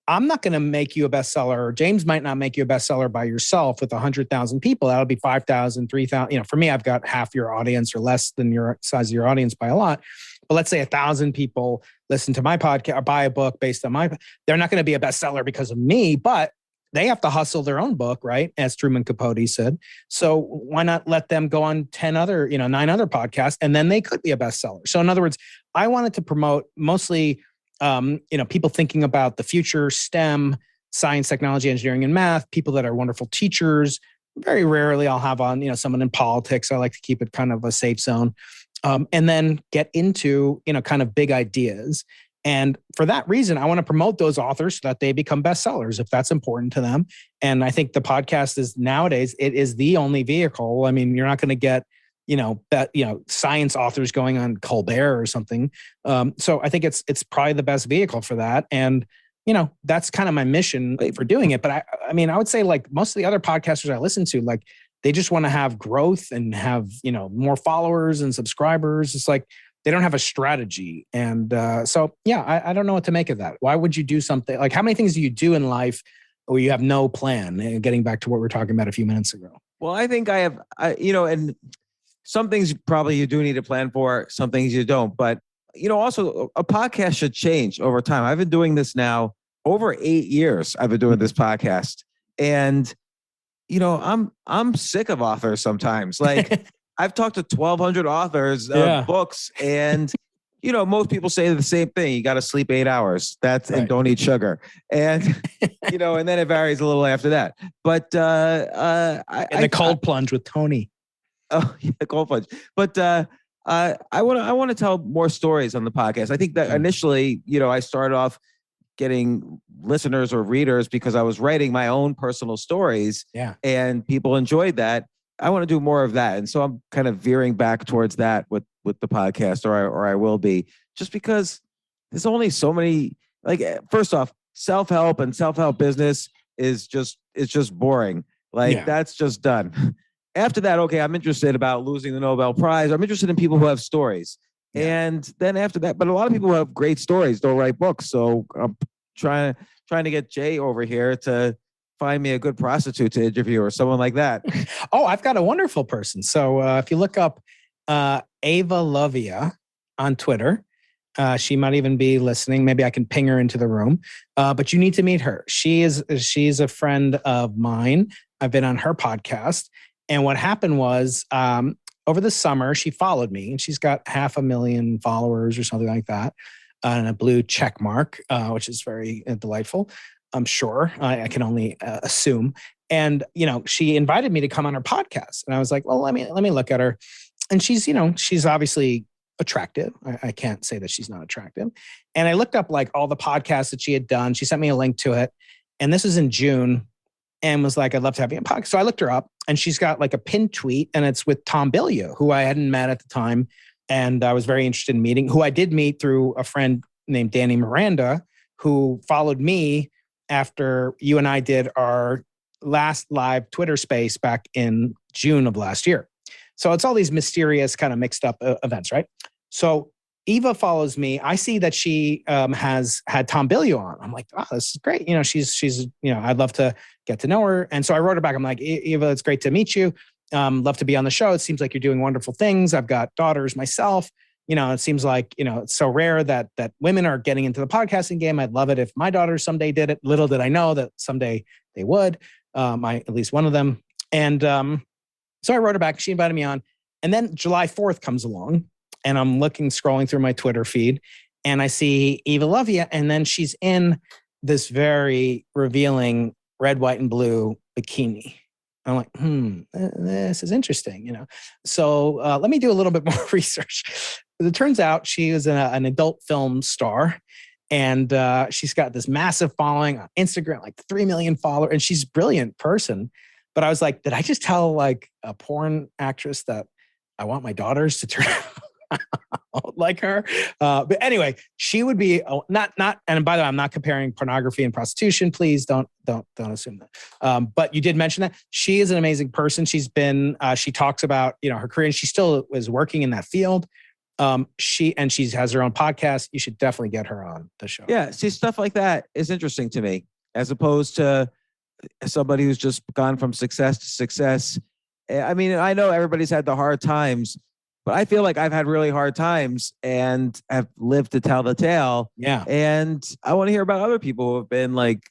I'm not going to make you a bestseller. James might not make you a bestseller by yourself with 100,000 people. That'll be 5,000, 3,000. For me, I've got half your audience or less than your size of your audience by a lot. But let's say 1,000 people listen to my podcast or buy a book based on they're not going to be a bestseller because of me, but they have to hustle their own book, right? As Truman Capote said. So why not let them go on 9 other podcasts and then they could be a bestseller. So in other words, I wanted to promote mostly, people thinking about the future, STEM, science, technology, engineering, and math, people that are wonderful teachers. Very rarely I'll have on, someone in politics. I like to keep it kind of a safe zone. And then get into, kind of big ideas. And for that reason, I want to promote those authors so that they become bestsellers if that's important to them. And I think the podcast is nowadays, it is the only vehicle. You're not going to get, science authors going on Colbert or something. So I think it's probably the best vehicle for that. And, that's kind of my mission for doing it. But I mean, I would say like most of the other podcasters I listen to, like they just want to have growth and have, more followers and subscribers. It's like, they don't have a strategy. And I don't know what to make of that. Why would you do something like, how many things do you do in life where you have no plan? And getting back to what we were talking about a few minutes ago.
Well, I think and some things probably you do need a plan for, some things you don't. But, also a podcast should change over time. I've been doing this now over 8 years. I've been doing this podcast. And, I'm sick of authors sometimes. Like I've talked to 1,200 authors of books, and, most people say the same thing. You got to sleep 8 hours. And don't eat sugar. And, and then it varies a little after that. But
the cold plunge with Tony.
Oh, yeah, cold plunge. But I want to tell more stories on the podcast. I think that initially, I started off getting listeners or readers because I was writing my own personal stories.
Yeah.
And people enjoyed that. I want to do more of that. And so I'm kind of veering back towards that with the podcast, or I will be, just because there's only so many, like, first off, self-help and self-help business is just boring. Like that's just done. After that, okay, I'm interested about losing the Nobel Prize. I'm interested in people who have stories. Yeah. And then after that, but a lot of people who have great stories don't write books. So I'm trying to get Jay over here to find me a good prostitute to interview or someone like that.
Oh, I've got a wonderful person. So if you look up Ava Lovia on Twitter, she might even be listening. Maybe I can ping her into the room. But you need to meet her. She's a friend of mine. I've been on her podcast. And what happened was over the summer, she followed me, and she's got 500,000 followers or something like that, and a blue check mark, which is very delightful. I'm sure. I can only assume. And, she invited me to come on her podcast. And I was like, well, let me look at her. And she's obviously attractive. I can't say that she's not attractive. And I looked up like all the podcasts that she had done. She sent me a link to it. And this was in June, and was like, I'd love to have you on podcast. So I looked her up, and she's got like a pinned tweet, and it's with Tom Bilyeu, who I hadn't met at the time. And I was very interested in meeting, who I did meet through a friend named Danny Miranda, who followed me after you and I did our last live Twitter space back in June of last year. So it's all these mysterious kind of mixed up events, right? So Eva follows me. I see that she has had Tom Bilyeu on. I'm like, oh, this is great. She's I'd love to get to know her. And so I wrote her back. I'm like, Eva, it's great to meet you. Love to be on the show. It seems like you're doing wonderful things. I've got daughters myself. It seems like, it's so rare that women are getting into the podcasting game. I'd love it if my daughters someday did it. Little did I know that someday they would, at least one of them. And so I wrote her back. She invited me on. And then July 4th comes along, and I'm scrolling through my Twitter feed, and I see Eva Lovia, and then she's in this very revealing red, white, and blue bikini. I'm like, this is interesting, So let me do a little bit more research. It turns out she is an adult film star, and she's got this massive following on Instagram, like 3 million followers, and she's a brilliant person. But I was like, did I just tell like a porn actress that I want my daughters to turn out like her? But anyway, she would be not. And by the way, I'm not comparing pornography and prostitution. Please don't assume that. But you did mention that she is an amazing person. She's been. She talks about her career, and she still is working in that field. She has her own podcast. You should definitely get her on the show.
Yeah, see, stuff like that is interesting to me, as opposed to somebody who's just gone from success to success. I mean, I know everybody's had the hard times, but I feel like I've had really hard times and have lived to tell the tale.
Yeah.
And I want to hear about other people who have been like,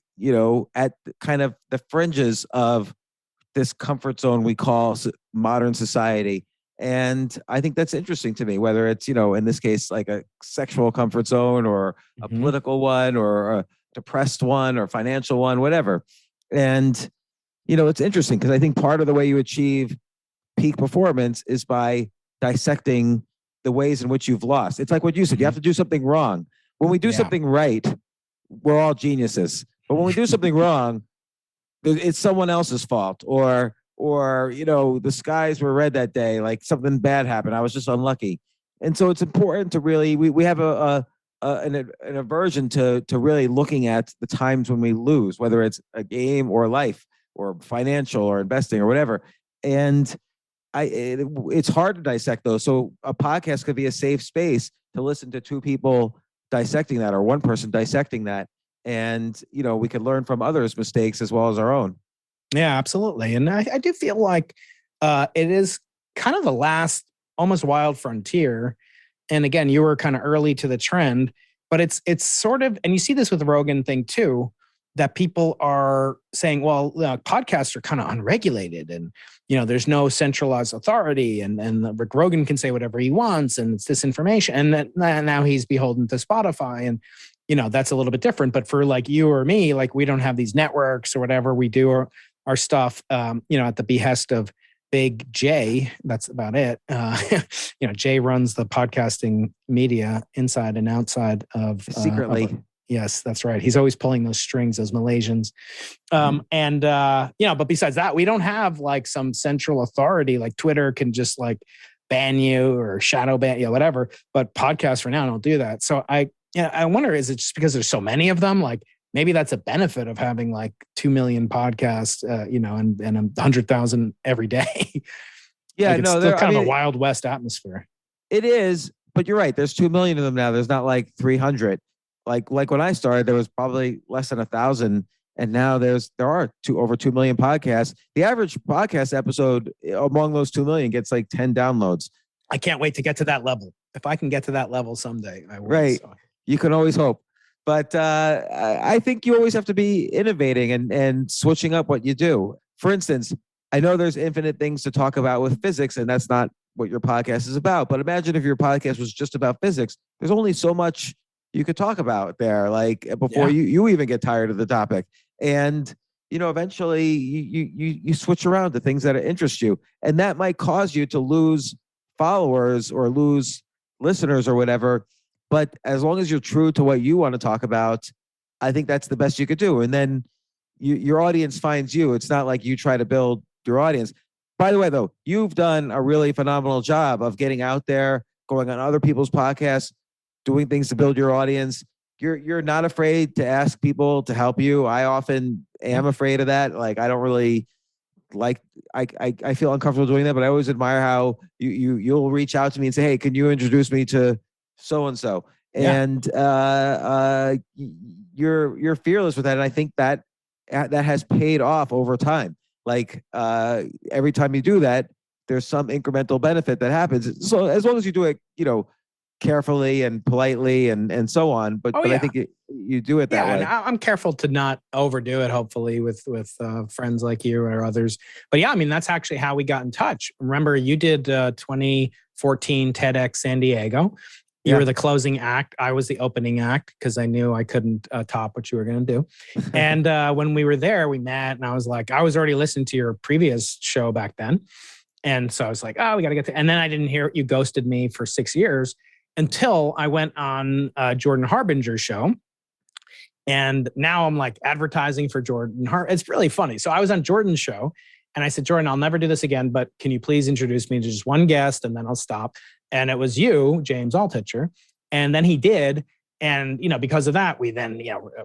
at kind of the fringes of this comfort zone we call modern society. And I think that's interesting to me, whether it's, in this case, like a sexual comfort zone or a political one or a depressed one or financial one, whatever. And, it's interesting because I think part of the way you achieve peak performance is by dissecting the ways in which you've lost. It's like what you said, you have to do something wrong. When we do something right, we're all geniuses. But when we do something wrong, it's someone else's fault, or or, the skies were red that day, like something bad happened. I was just unlucky. And so it's important to really, we have an aversion to really looking at the times when we lose, whether it's a game or life or financial or investing or whatever. And it's hard to dissect those. So a podcast could be a safe space to listen to two people dissecting that, or one person dissecting that. And, we could learn from others' mistakes as well as our own.
Yeah, absolutely. And I do feel like it is kind of the last almost wild frontier. And again, you were kind of early to the trend, but it's sort of, and you see this with the Rogan thing too, that people are saying, well, podcasts are kind of unregulated and, there's no centralized authority and Rick Rogan can say whatever he wants and it's disinformation. And then now he's beholden to Spotify and, that's a little bit different. But for like you or me, like we don't have these networks or whatever. We do our stuff, at the behest of Big J. That's about it. Jay runs the podcasting media inside and outside of
secretly.
Yes, that's right. He's always pulling those strings, those Malaysians. But besides that, we don't have like some central authority. Like Twitter can just like ban you or shadow ban you, whatever. But podcasts for now don't do that. So I wonder, is it just because there's so many of them? Like maybe that's a benefit of having like 2 million podcasts, and 100,000 every day.
Yeah,
like it's still kind of a Wild West atmosphere.
It is, but you're right. There's 2 million of them now. There's not like 300. Like when I started, there was probably less than 1,000, and now there are over 2 million podcasts. The average podcast episode among those 2 million gets like 10 downloads.
I can't wait to get to that level. If I can get to that level someday, I will.
Right,
so.
You can always hope. But I think you always have to be innovating and switching up what you do. For instance, I know there's infinite things to talk about with physics, and that's not what your podcast is about. But imagine if your podcast was just about physics. There's only so much you could talk about there, like before you even get tired of the topic. And, eventually you switch around to things that interest you. And that might cause you to lose followers or lose listeners or whatever. But as long as you're true to what you want to talk about, I think that's the best you could do. And then your audience finds you. It's not like you try to build your audience. By the way, though, you've done a really phenomenal job of getting out there, going on other people's podcasts, doing things to build your audience. You're not afraid to ask people to help you. I often am afraid of that. Like I don't really like, I feel uncomfortable doing that, but I always admire how you'll reach out to me and say, hey, can you introduce me to so-and-so? And you're fearless with that. And I think that has paid off over time. Like every time you do that, there's some incremental benefit that happens. So as long as you do it, carefully and politely and so on. But I think you do it that way.
And I'm careful to not overdo it, hopefully, with friends like you or others. But yeah, I mean, that's actually how we got in touch. Remember, you did 2014 TEDx San Diego. You were the closing act. I was the opening act because I knew I couldn't top what you were going to do. And when we were there, we met and I was like, I was already listening to your previous show back then. And so I was like, oh, we got to get to, and then I didn't hear, you ghosted me for 6 years until I went on Jordan Harbinger's show. And now I'm like advertising for Jordan. It's really funny. So I was on Jordan's show and I said, Jordan, I'll never do this again, but can you please introduce me to just one guest and then I'll stop. And it was you, James Altucher. And then he did. And, because of that, we then,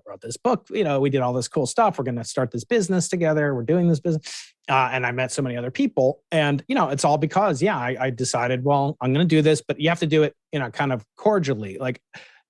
wrote this book, we did all this cool stuff. We're going to start this business together. We're doing this business. And I met so many other people. And, it's all because, I decided, well, I'm going to do this, but you have to do it, kind of cordially. Like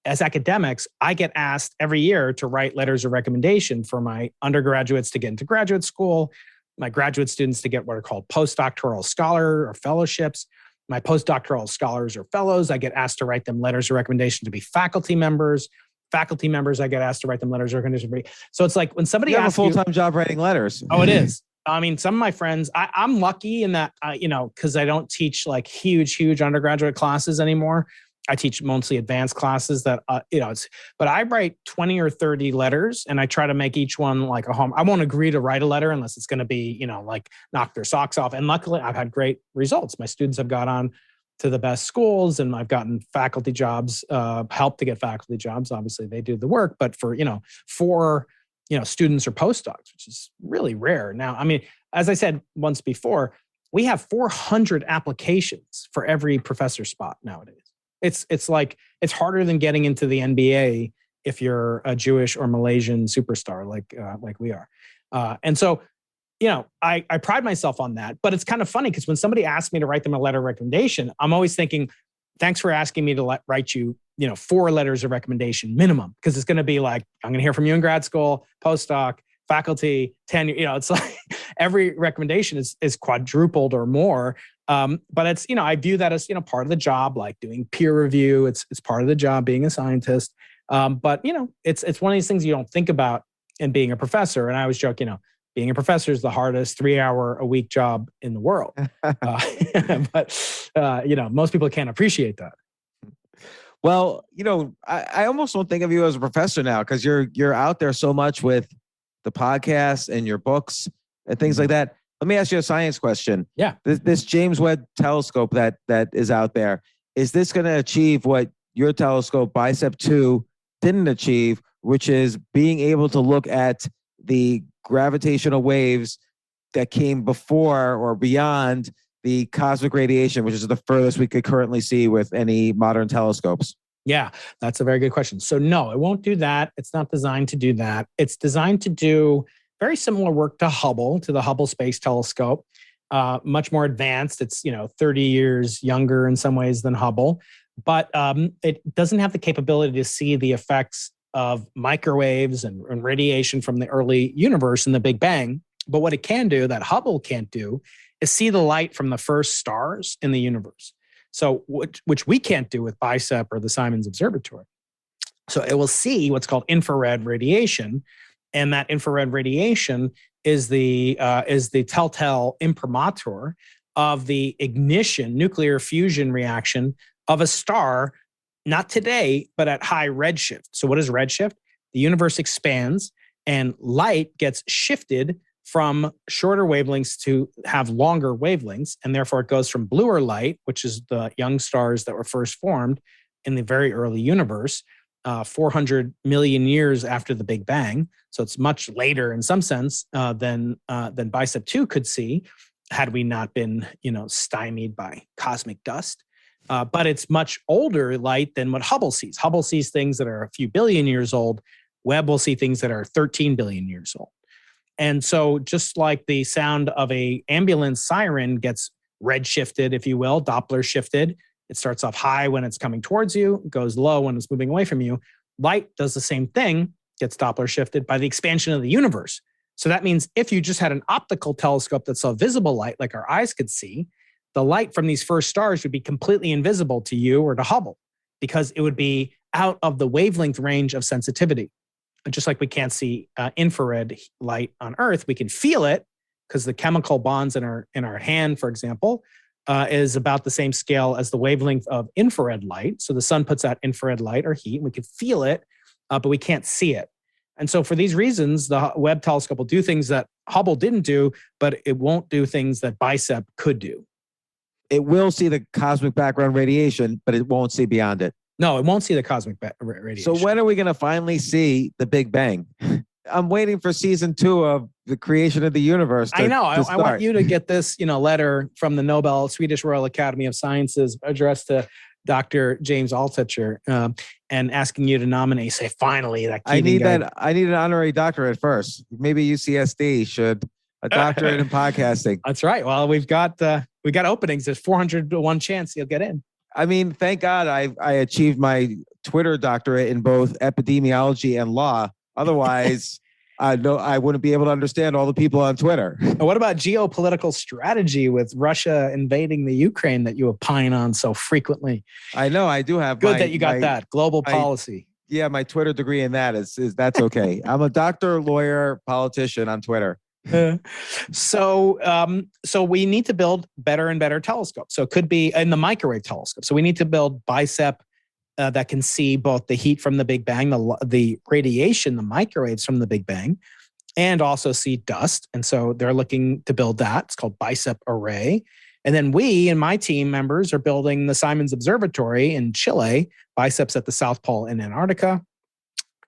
as academics, I get asked every year to write letters of recommendation for my undergraduates to get into graduate school, my graduate students to get what are called postdoctoral scholar or fellowships. My postdoctoral scholars or fellows, I get asked to write them letters of recommendation to be faculty members. Faculty members, I get asked to write them letters of recommendation. So it's like when somebody
you have
asks
a full-time job writing letters.
Oh, it is. I mean, some of my friends, I'm lucky in that, because I don't teach like huge undergraduate classes anymore. I teach mostly advanced classes that, but I write 20 or 30 letters and I try to make each one like a home. I won't agree to write a letter unless it's going to be, like knock their socks off. And luckily I've had great results. My students have got on to the best schools and I've gotten faculty jobs, help to get faculty jobs. Obviously they do the work, but for students or postdocs, which is really rare. Now, I mean, as I said once before, we have 400 applications for every professor spot nowadays. It's like, it's harder than getting into the NBA if you're a Jewish or Malaysian superstar like we are. And so, I pride myself on that. But it's kind of funny because when somebody asks me to write them a letter of recommendation, I'm always thinking, thanks for asking me to write you, 4 letters of recommendation minimum, because it's going to be like, I'm going to hear from you in grad school, postdoc, faculty, tenure. It's like every recommendation is quadrupled or more. But it's, I view that as, part of the job, like doing peer review. It's part of the job being a scientist. But it's one of these things you don't think about in being a professor. And I always joke, being a professor is the hardest 3-hour-a-week job in the world. But most people can't appreciate that.
Well, I almost don't think of you as a professor now because you're out there so much with the podcast and your books and things like that. Let me ask you a science question.
Yeah.
This James Webb telescope that is out there, is this going to achieve what your telescope BICEP 2 didn't achieve, which is being able to look at the gravitational waves that came before or beyond the cosmic radiation, which is the furthest we could currently see with any modern telescopes?
Yeah, that's a very good question. So no, it won't do that. It's not designed to do that. It's designed to do very similar work to the Hubble Space Telescope, much more advanced. It's 30 years younger in some ways than Hubble, but it doesn't have the capability to see the effects of microwaves and radiation from the early universe and the Big Bang. But what it can do that Hubble can't do is see the light from the first stars in the universe. So which we can't do with BICEP or the Simons Observatory. So it will see what's called infrared radiation, and that infrared radiation is the telltale imprimatur of the ignition, nuclear fusion reaction of a star, not today, but at high redshift. So what is redshift? The universe expands and light gets shifted from shorter wavelengths to have longer wavelengths. And therefore it goes from bluer light, which is the young stars that were first formed in the very early universe, 400 million years after the Big Bang. So it's much later in some sense than BICEP 2 could see had we not been, stymied by cosmic dust. But it's much older light than what Hubble sees. Hubble sees things that are a few billion years old. Webb will see things that are 13 billion years old. And so just like the sound of a ambulance siren gets red shifted, if you will, Doppler shifted, it starts off high when it's coming towards you, goes low when it's moving away from you. Light does the same thing, gets Doppler shifted by the expansion of the universe. So that means if you just had an optical telescope that saw visible light like our eyes could see, the light from these first stars would be completely invisible to you or to Hubble because it would be out of the wavelength range of sensitivity. Just like we can't see infrared light on Earth, we can feel it because the chemical bonds in our hand, for example, is about the same scale as the wavelength of infrared light. So the sun puts out infrared light or heat, and we can feel it, but we can't see it. And so for these reasons, the Webb telescope will do things that Hubble didn't do, but it won't do things that BICEP could do.
It will see the cosmic background radiation, but it won't see beyond it.
No, it won't see the cosmic radiation.
So when are we going to finally see the Big Bang? I'm waiting for season 2 of the creation of the universe.
I know. I want you to get this, letter from the Nobel Swedish Royal Academy of Sciences addressed to Dr. James Altucher and asking you to nominate. Say finally that Keating guy.
I need an honorary doctorate first. Maybe UCSD should a doctorate in podcasting.
That's right. Well, we got openings. There's 400 to 1 chance you'll get in.
I mean, thank God I achieved my Twitter doctorate in both epidemiology and law. Otherwise, I wouldn't be able to understand all the people on Twitter.
What about geopolitical strategy with Russia invading the Ukraine that you opine on so frequently?
I know I do have.
Good that you got that global policy.
Yeah, my Twitter degree in that is that's okay. I'm a doctor, lawyer, politician on Twitter.
So we need to build better and better telescopes. So it could be in the microwave telescope. So we need to build BICEP that can see both the heat from the Big Bang, the radiation, the microwaves from the Big Bang, and also see dust. And so they're looking to build that. It's called BICEP Array. And then we and my team members are building the Simons Observatory in Chile, BICEP's at the South Pole in Antarctica,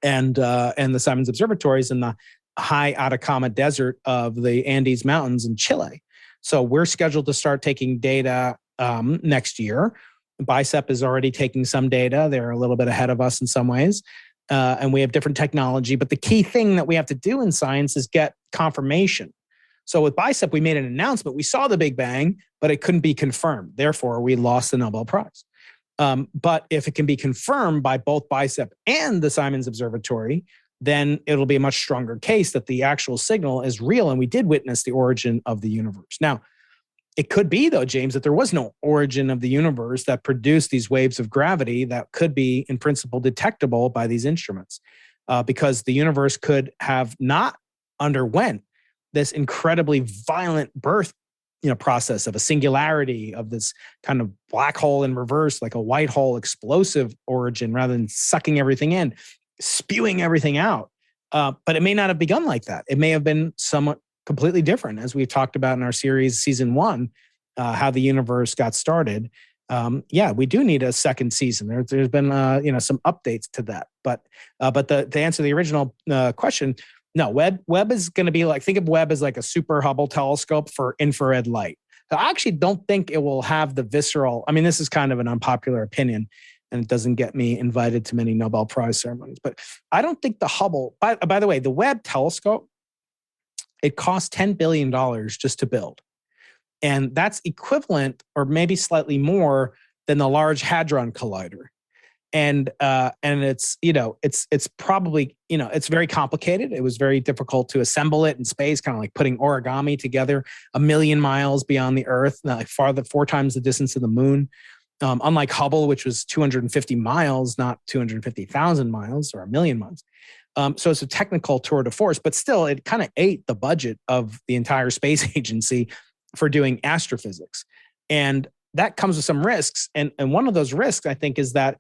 and the Simons Observatories in the high Atacama Desert of the Andes Mountains in Chile. So we're scheduled to start taking data next year. BICEP is already taking some data. They're a little bit ahead of us in some ways. And we have different technology. But the key thing that we have to do in science is get confirmation. So with BICEP, we made an announcement. We saw the Big Bang, but it couldn't be confirmed. Therefore, we lost the Nobel Prize. But if it can be confirmed by both BICEP and the Simons Observatory, then it'll be a much stronger case that the actual signal is real and we did witness the origin of the universe. Now, it could be, though, James, that there was no origin of the universe that produced these waves of gravity that could be, in principle, detectable by these instruments, because the universe could have not underwent this incredibly violent birth process of a singularity, of this kind of black hole in reverse, like a white hole explosive origin, rather than sucking everything in, spewing everything out. But it may not have begun like that. It may have been somewhat completely different, as we've talked about in our series, season 1, how the universe got started. We do need a second season. There's been some updates to that. But to answer the original question, no, Webb is going to be like, think of Webb as like a super Hubble telescope for infrared light. I actually don't think it will have the visceral. I mean, this is kind of an unpopular opinion, and it doesn't get me invited to many Nobel Prize ceremonies. But I don't think the Hubble, by the way, the Webb telescope, it cost $10 billion just to build. And that's equivalent, or maybe slightly more, than the Large Hadron Collider. And it's probably, it's very complicated. It was very difficult to assemble it in space, kind of like putting origami together 1 million miles beyond the Earth, like 4 times the distance of the moon. Unlike Hubble, which was 250 miles, not 250,000 miles or 1 million miles. So it's a technical tour de force, but still, it kind of ate the budget of the entire space agency for doing astrophysics. And that comes with some risks. And one of those risks, I think, is that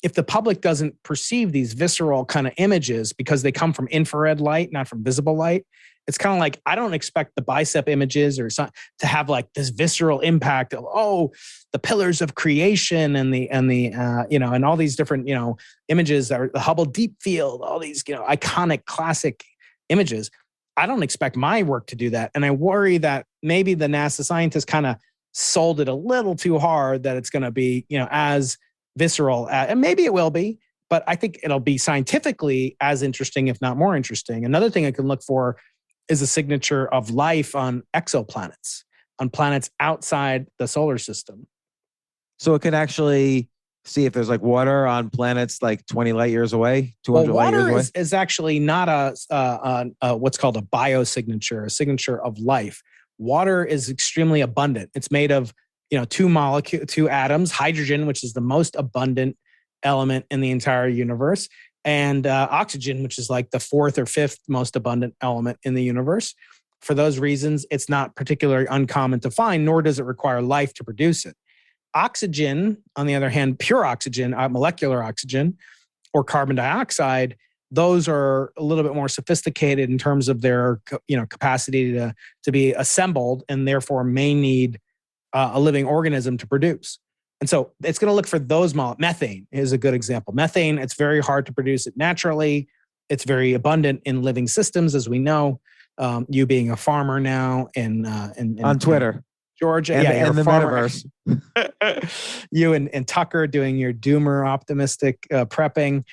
if the public doesn't perceive these visceral kind of images because they come from infrared light, not from visible light, it's kind of like, I don't expect the BICEP images or to have like this visceral impact of, the pillars of creation and all these different, images that are the Hubble Deep Field, all these, iconic classic images. I don't expect my work to do that. And I worry that maybe the NASA scientists kind of sold it a little too hard, that it's going to be, as visceral, and maybe it will be, but I think it'll be scientifically as interesting, if not more interesting. Another thing I can look for is a signature of life on exoplanets, on planets outside the solar system.
So it could actually see if there's like water on planets like 20 light years away, 200 light years away?
Water is actually not a what's called a biosignature, a signature of life. Water is extremely abundant. It's made of two atoms, hydrogen, which is the most abundant element in the entire universe, and oxygen, which is like the 4th or 5th most abundant element in the universe. For those reasons, it's not particularly uncommon to find, nor does it require life to produce it. Oxygen, on the other hand, pure oxygen, molecular oxygen, or carbon dioxide, those are a little bit more sophisticated in terms of their capacity to be assembled, and therefore may need a living organism to produce. And so it's going to look for those Methane is a good example. Methane, it's very hard to produce it naturally. It's very abundant in living systems, as we know. You being a farmer now in
on Twitter,
Georgia,
and the metaverse.
You and Tucker doing your doomer optimistic prepping.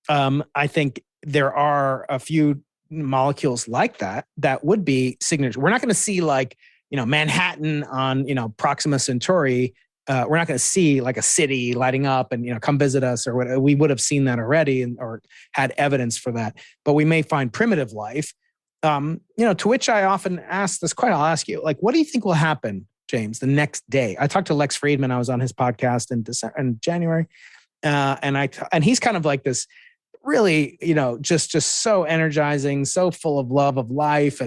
I think there are a few molecules like that would be signature. We're not going to see like Manhattan on Proxima Centauri. We're not going to see like a city lighting up and come visit us or what. We would have seen that already or had evidence for that. But we may find primitive life. To which I often ask this question. I'll ask you, like, what do you think will happen, James, the next day? I talked to Lex Friedman. I was on his podcast in January, and he's kind of like this, really, just so energizing, so full of love of life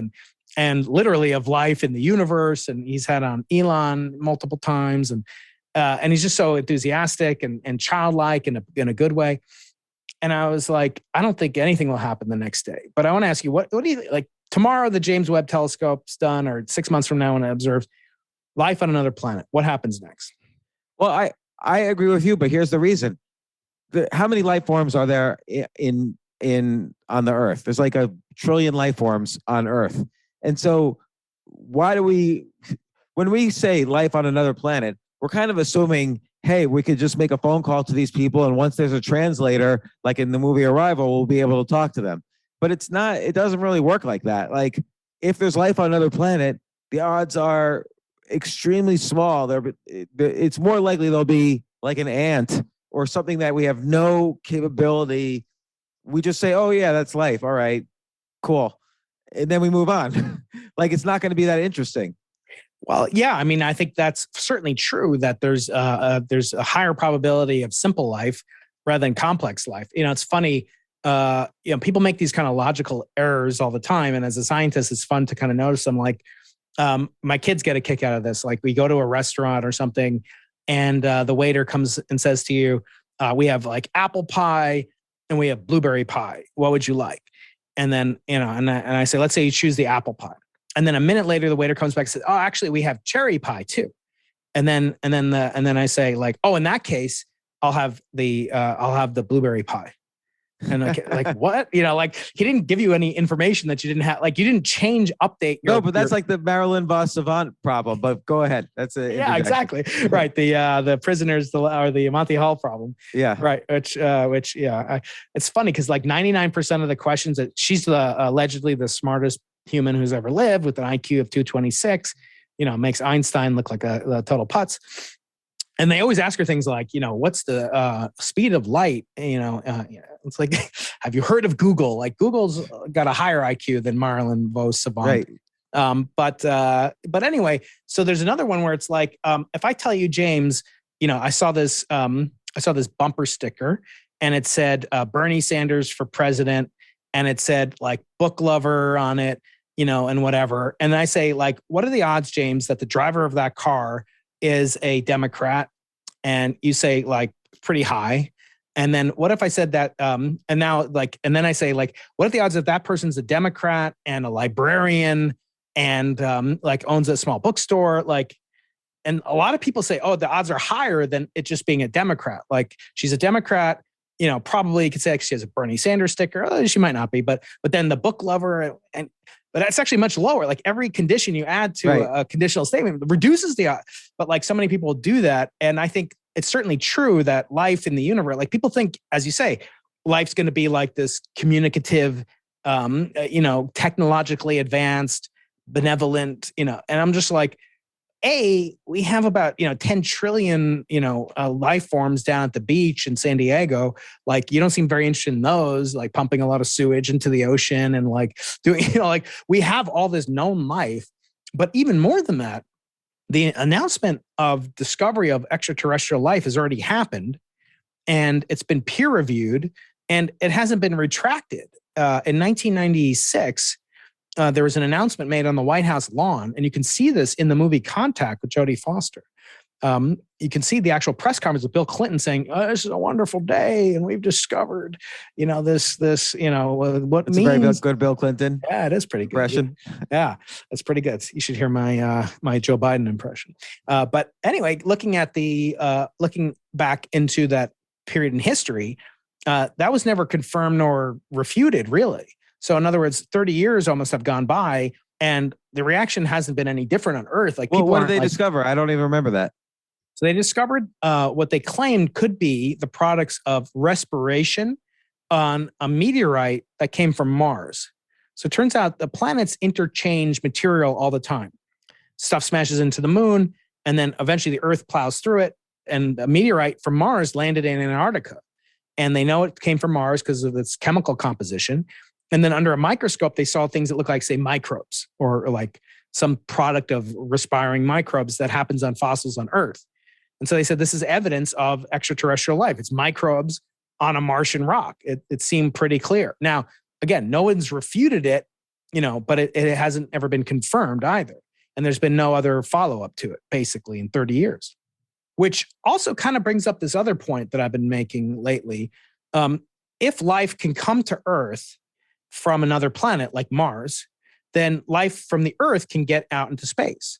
and literally of life in the universe. And he's had on Elon multiple times, and he's just so enthusiastic and childlike in a good way. And I was like, I don't think anything will happen the next day. But I want to ask you, what do you like tomorrow? The James Webb Telescope's done, or 6 months from now when it observes life on another planet. What happens next?
Well, I agree with you, but here's the reason. How many life forms are there in on the Earth? There's like 1 trillion life forms on Earth. And so when we say life on another planet, we're kind of assuming, hey, we could just make a phone call to these people, and once there's a translator, like in the movie Arrival, we'll be able to talk to them. But it doesn't really work like that. Like, if there's life on another planet, the odds are extremely small. It's more likely they'll be like an ant or something that we have no capability. We just say, oh yeah, that's life. All right, cool. And then we move on. Like, it's not going to be that interesting.
Well, yeah, I mean, I think that's certainly true that there's a higher probability of simple life rather than complex life. It's funny, people make these kind of logical errors all the time. And as a scientist, it's fun to kind of notice them. Like, my kids get a kick out of this. Like, we go to a restaurant or something, and the waiter comes and says to you, we have like apple pie and we have blueberry pie. What would you like? And then, and I say, let's say you choose the apple pie. And then a minute later, the waiter comes back and says, oh, actually, we have cherry pie too. And then I say, like, oh, in that case, I'll have the blueberry pie. And like what? Like, he didn't give you any information that you didn't have. Like, you didn't update.
No, but that's like the Marilyn Vos savant problem. But go ahead. That's a
yeah, exactly right. The prisoners or the Monty Hall problem.
Yeah,
right. Which it's funny because like 99% of the questions that she's allegedly the smartest human who's ever lived with an IQ of 226, makes Einstein look like a total putz. And they always ask her things like, what's the speed of light? It's like, have you heard of Google? Like, Google's got a higher IQ than Marilyn Vos savant.
Right.
But anyway, so there's another one where it's like, if I tell you, James, I saw this bumper sticker, and it said Bernie Sanders for president, and it said like book lover on it, and whatever. And I say, like, what are the odds, James, that the driver of that car is a Democrat? And you say, like, pretty high. And then what if I said that, and then I say, like, what are the odds that that person's a Democrat and a librarian and like owns a small bookstore? Like, and a lot of people say, oh, the odds are higher than it just being a Democrat. Like, she's a Democrat, probably you could say, like, she has a Bernie Sanders sticker. Oh, she might not be, but then the book lover but that's actually much lower. Like, every condition you add to a conditional statement reduces the odds. But like, so many people do that. And I think it's certainly true that life in the universe, like, people think, as you say, life's going to be like this communicative, technologically advanced, benevolent, and I'm just like, we have about 10 trillion life forms down at the beach in San Diego. Like, you don't seem very interested in those, like pumping a lot of sewage into the ocean and like doing like, we have all this known life. But even more than that, the announcement of discovery of extraterrestrial life has already happened, and it's been peer reviewed, and it hasn't been retracted. In 1996. There was an announcement made on the White House lawn, and you can see this in the movie Contact with Jodie Foster. You can see the actual press conference with Bill Clinton saying, "This is a wonderful day, and we've discovered, this, what it means."
Very good, Bill Clinton.
Yeah, it is pretty good.
Impression.
Yeah, that's pretty good. You should hear my my Joe Biden impression. But anyway, looking back into that period in history, that was never confirmed nor refuted, really. So in other words, 30 years almost have gone by, and the reaction hasn't been any different on Earth. Like,
well, what did they discover? I don't even remember that.
So they discovered what they claimed could be the products of respiration on a meteorite that came from Mars. So it turns out the planets interchange material all the time. Stuff smashes into the moon, and then eventually the Earth plows through it, and a meteorite from Mars landed in Antarctica. And they know it came from Mars because of its chemical composition. And then under a microscope, they saw things that look like, say, microbes, or like some product of respiring microbes that happens on fossils on Earth. And so they said, this is evidence of extraterrestrial life. It's microbes on a Martian rock. It seemed pretty clear. Now, again, no one's refuted it, but it hasn't ever been confirmed either. And there's been no other follow-up to it, basically, in 30 years. Which also kind of brings up this other point that I've been making lately. If life can come to Earth from another planet like Mars, then life from the Earth can get out into space.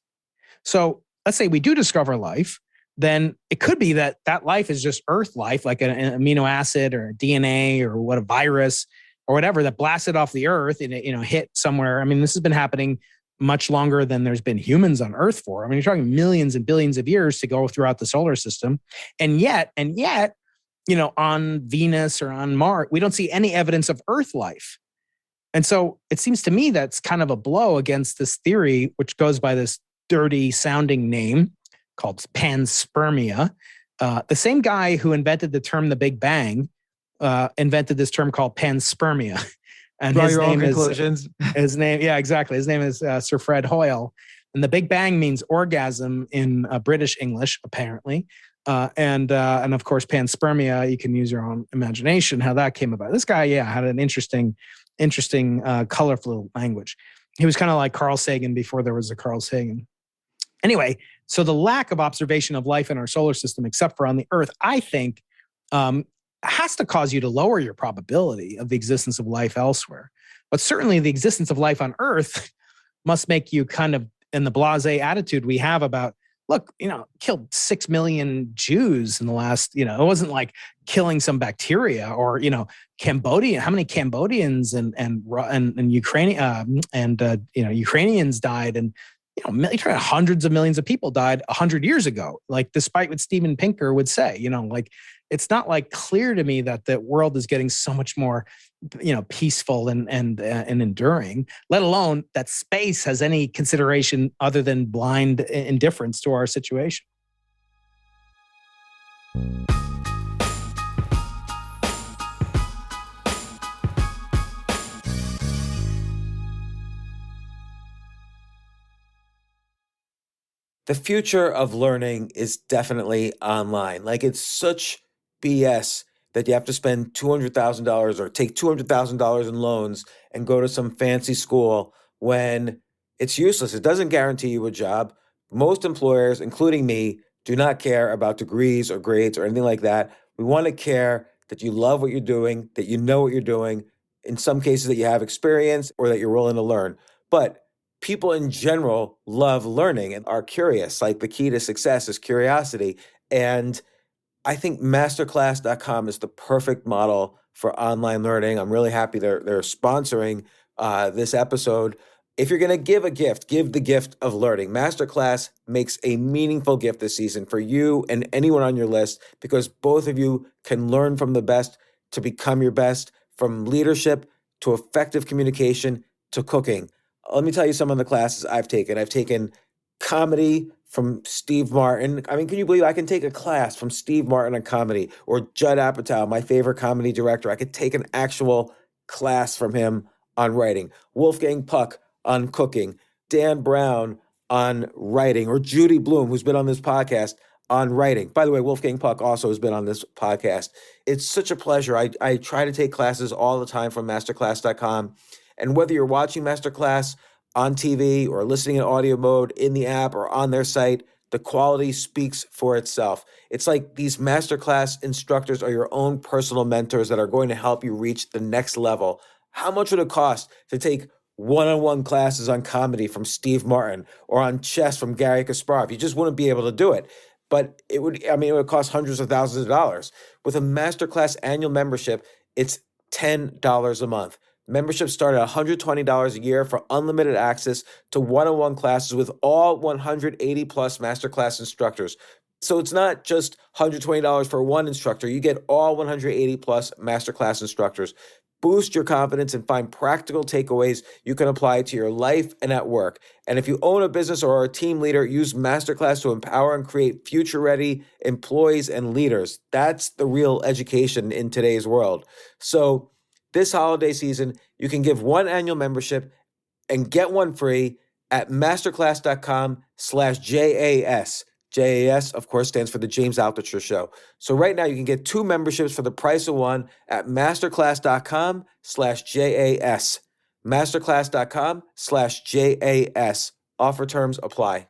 So let's say we do discover life, then it could be that life is just Earth life, like an amino acid or a DNA or a virus, or whatever that blasted off the Earth and it, hit somewhere. I mean, this has been happening much longer than there's been humans on Earth for. I mean, you're talking millions and billions of years to go throughout the solar system. And yet, on Venus or on Mars, we don't see any evidence of Earth life. And so it seems to me that's kind of a blow against this theory, which goes by this dirty sounding name called panspermia. The same guy who invented the term the Big Bang invented this term called panspermia. And
Draw your own conclusions.
His name is Sir Fred Hoyle. And the Big Bang means orgasm in British English, apparently. And of course, panspermia, you can use your own imagination how that came about. This guy, had an interesting, colorful language. He was kind of like Carl Sagan before there was a Carl Sagan. Anyway, so the lack of observation of life in our solar system, except for on the Earth, I think has to cause you to lower your probability of the existence of life elsewhere. But certainly the existence of life on Earth must make you kind of in the blasé attitude we have about, look, killed 6 million Jews in the last, it wasn't like killing some bacteria or, Cambodia, how many Cambodians and Ukrainian Ukrainians died, and hundreds of millions of people died 100 years ago. Like, despite what Steven Pinker would say, it's not like clear to me that the world is getting so much more, peaceful and enduring, let alone that space has any consideration other than blind indifference to our situation.
The future of learning is definitely online. Like, it's such BS that you have to spend $200,000 or take $200,000 in loans and go to some fancy school when it's useless. It doesn't guarantee you a job. Most employers, including me, do not care about degrees or grades or anything like that. We want to care that you love what you're doing, that you know what you're doing, in some cases that you have experience or that you're willing to learn. But people in general love learning and are curious. Like, the key to success is curiosity. And I think masterclass.com is the perfect model for online learning. I'm really happy they're sponsoring this episode. If you're going to give a gift, give the gift of learning. Masterclass makes a meaningful gift this season for you and anyone on your list, because both of you can learn from the best to become your best, from leadership to effective communication to cooking. Let me tell you some of the classes I've taken. I've taken comedy from Steve Martin. I mean, can you believe I can take a class from Steve Martin on comedy, or Judd Apatow, my favorite comedy director? I could take an actual class from him on writing. Wolfgang Puck on cooking. Dan Brown on writing, or Judy Bloom, who's been on this podcast, on writing. By the way, Wolfgang Puck also has been on this podcast. It's such a pleasure. I try to take classes all the time from masterclass.com. And whether you're watching Masterclass on TV or listening in audio mode in the app or on their site, the quality speaks for itself. It's like these Masterclass instructors are your own personal mentors that are going to help you reach the next level. How much would it cost to take one-on-one classes on comedy from Steve Martin or on chess from Gary Kasparov? You just wouldn't be able to do it. But it would cost hundreds of thousands of dollars. With a Masterclass annual membership, it's $10 a month. Memberships start at $120 a year for unlimited access to one-on-one classes with all 180 plus Masterclass instructors. So it's not just $120 for one instructor. You get all 180 plus Masterclass instructors. Boost your confidence and find practical takeaways you can apply to your life and at work. And if you own a business or are a team leader, use Masterclass to empower and create future-ready employees and leaders. That's the real education in today's world. So this holiday season, you can give one annual membership and get one free at masterclass.com/JAS. JAS, of course, stands for the James Altucher Show. So right now you can get two memberships for the price of one at masterclass.com/JAS. Masterclass.com/JAS. Offer terms apply.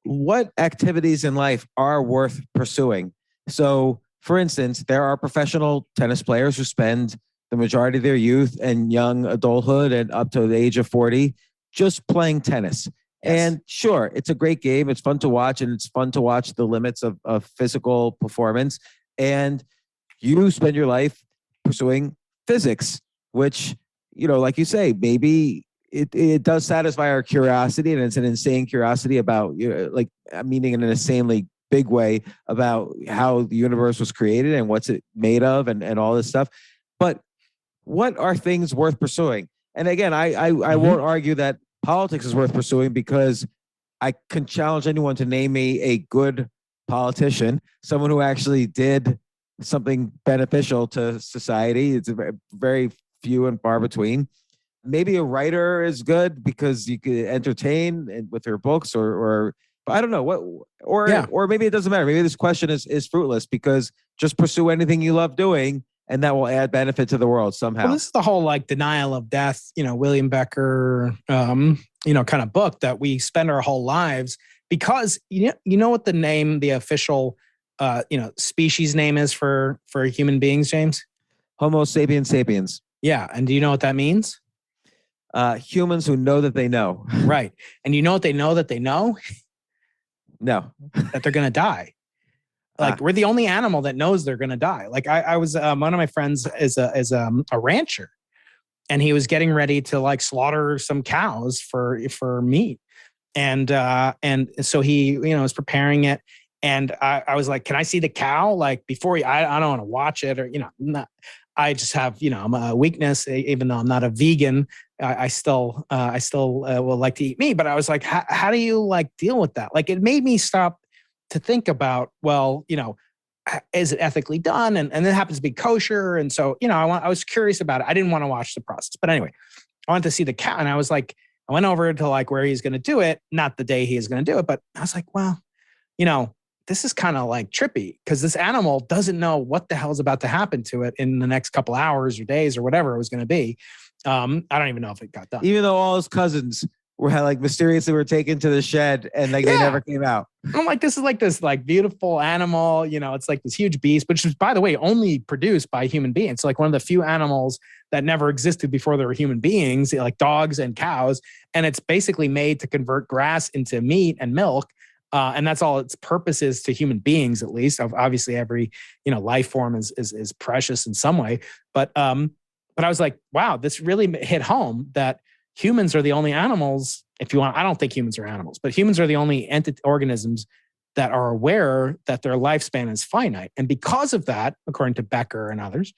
What activities in life are worth pursuing? So, for instance, there are professional tennis players who spend the majority of their youth and young adulthood and up to the age of 40 just playing tennis.
Yes.
And sure, it's a great game. It's fun to watch, and it's fun to watch the limits of physical performance. And you spend your life pursuing physics, which, like you say, maybe it does satisfy our curiosity, and it's an insane curiosity about, meaning in an insanely big way about how the universe was created and what's it made of and all this stuff. But what are things worth pursuing? And again, I won't argue that politics is worth pursuing, because I can challenge anyone to name me a good politician, someone who actually did something beneficial to society. It's very few and far between. Maybe a writer is good because you could entertain with her books, or I don't know what, or maybe it doesn't matter. Maybe this question is fruitless, because just pursue anything you love doing, and that will add benefit to the world somehow.
Well, this is the whole denial of death, William Becker, kind of book that we spend our whole lives, because you know what the official, species name is for human beings, James?
Homo sapiens sapiens.
Yeah. And do you know what that means?
Humans who know that they know.
Right. And you know what they know that they know?
No.
That they're going to die. We're the only animal that knows they're going to die. I was, one of my friends is a rancher, and he was getting ready to slaughter some cows for meat. And so he, was preparing it. And I was like, can I see the cow? Before I don't want to watch it, or, I just have, I'm a weakness, even though I'm not a vegan. I still will like to eat meat. But I was like, how do you deal with that? It made me stop to think about, well, is it ethically done? And it happens to be kosher. And so, I was curious about it. I didn't want to watch the process. But anyway, I wanted to see the cow. And I was like, I went over to where he's going to do it, not the day he is going to do it. But I was like, well, this is kind of trippy, because this animal doesn't know what the hell is about to happen to it in the next couple hours or days or whatever it was going to be. I don't even know if it got done.
Even though all his cousins were mysteriously were taken to the shed and they never came out.
I'm like, this is this beautiful animal, it's this huge beast, which is, by the way, only produced by human beings. So one of the few animals that never existed before there were human beings, like dogs and cows. And it's basically made to convert grass into meat and milk. And that's all its purpose is to human beings, at least. Obviously, every life form is precious in some way. But I was like, wow, this really hit home that humans are the only animals. If you want, I don't think humans are animals, but humans are the only organisms that are aware that their lifespan is finite. And because of that, according to Becker and others,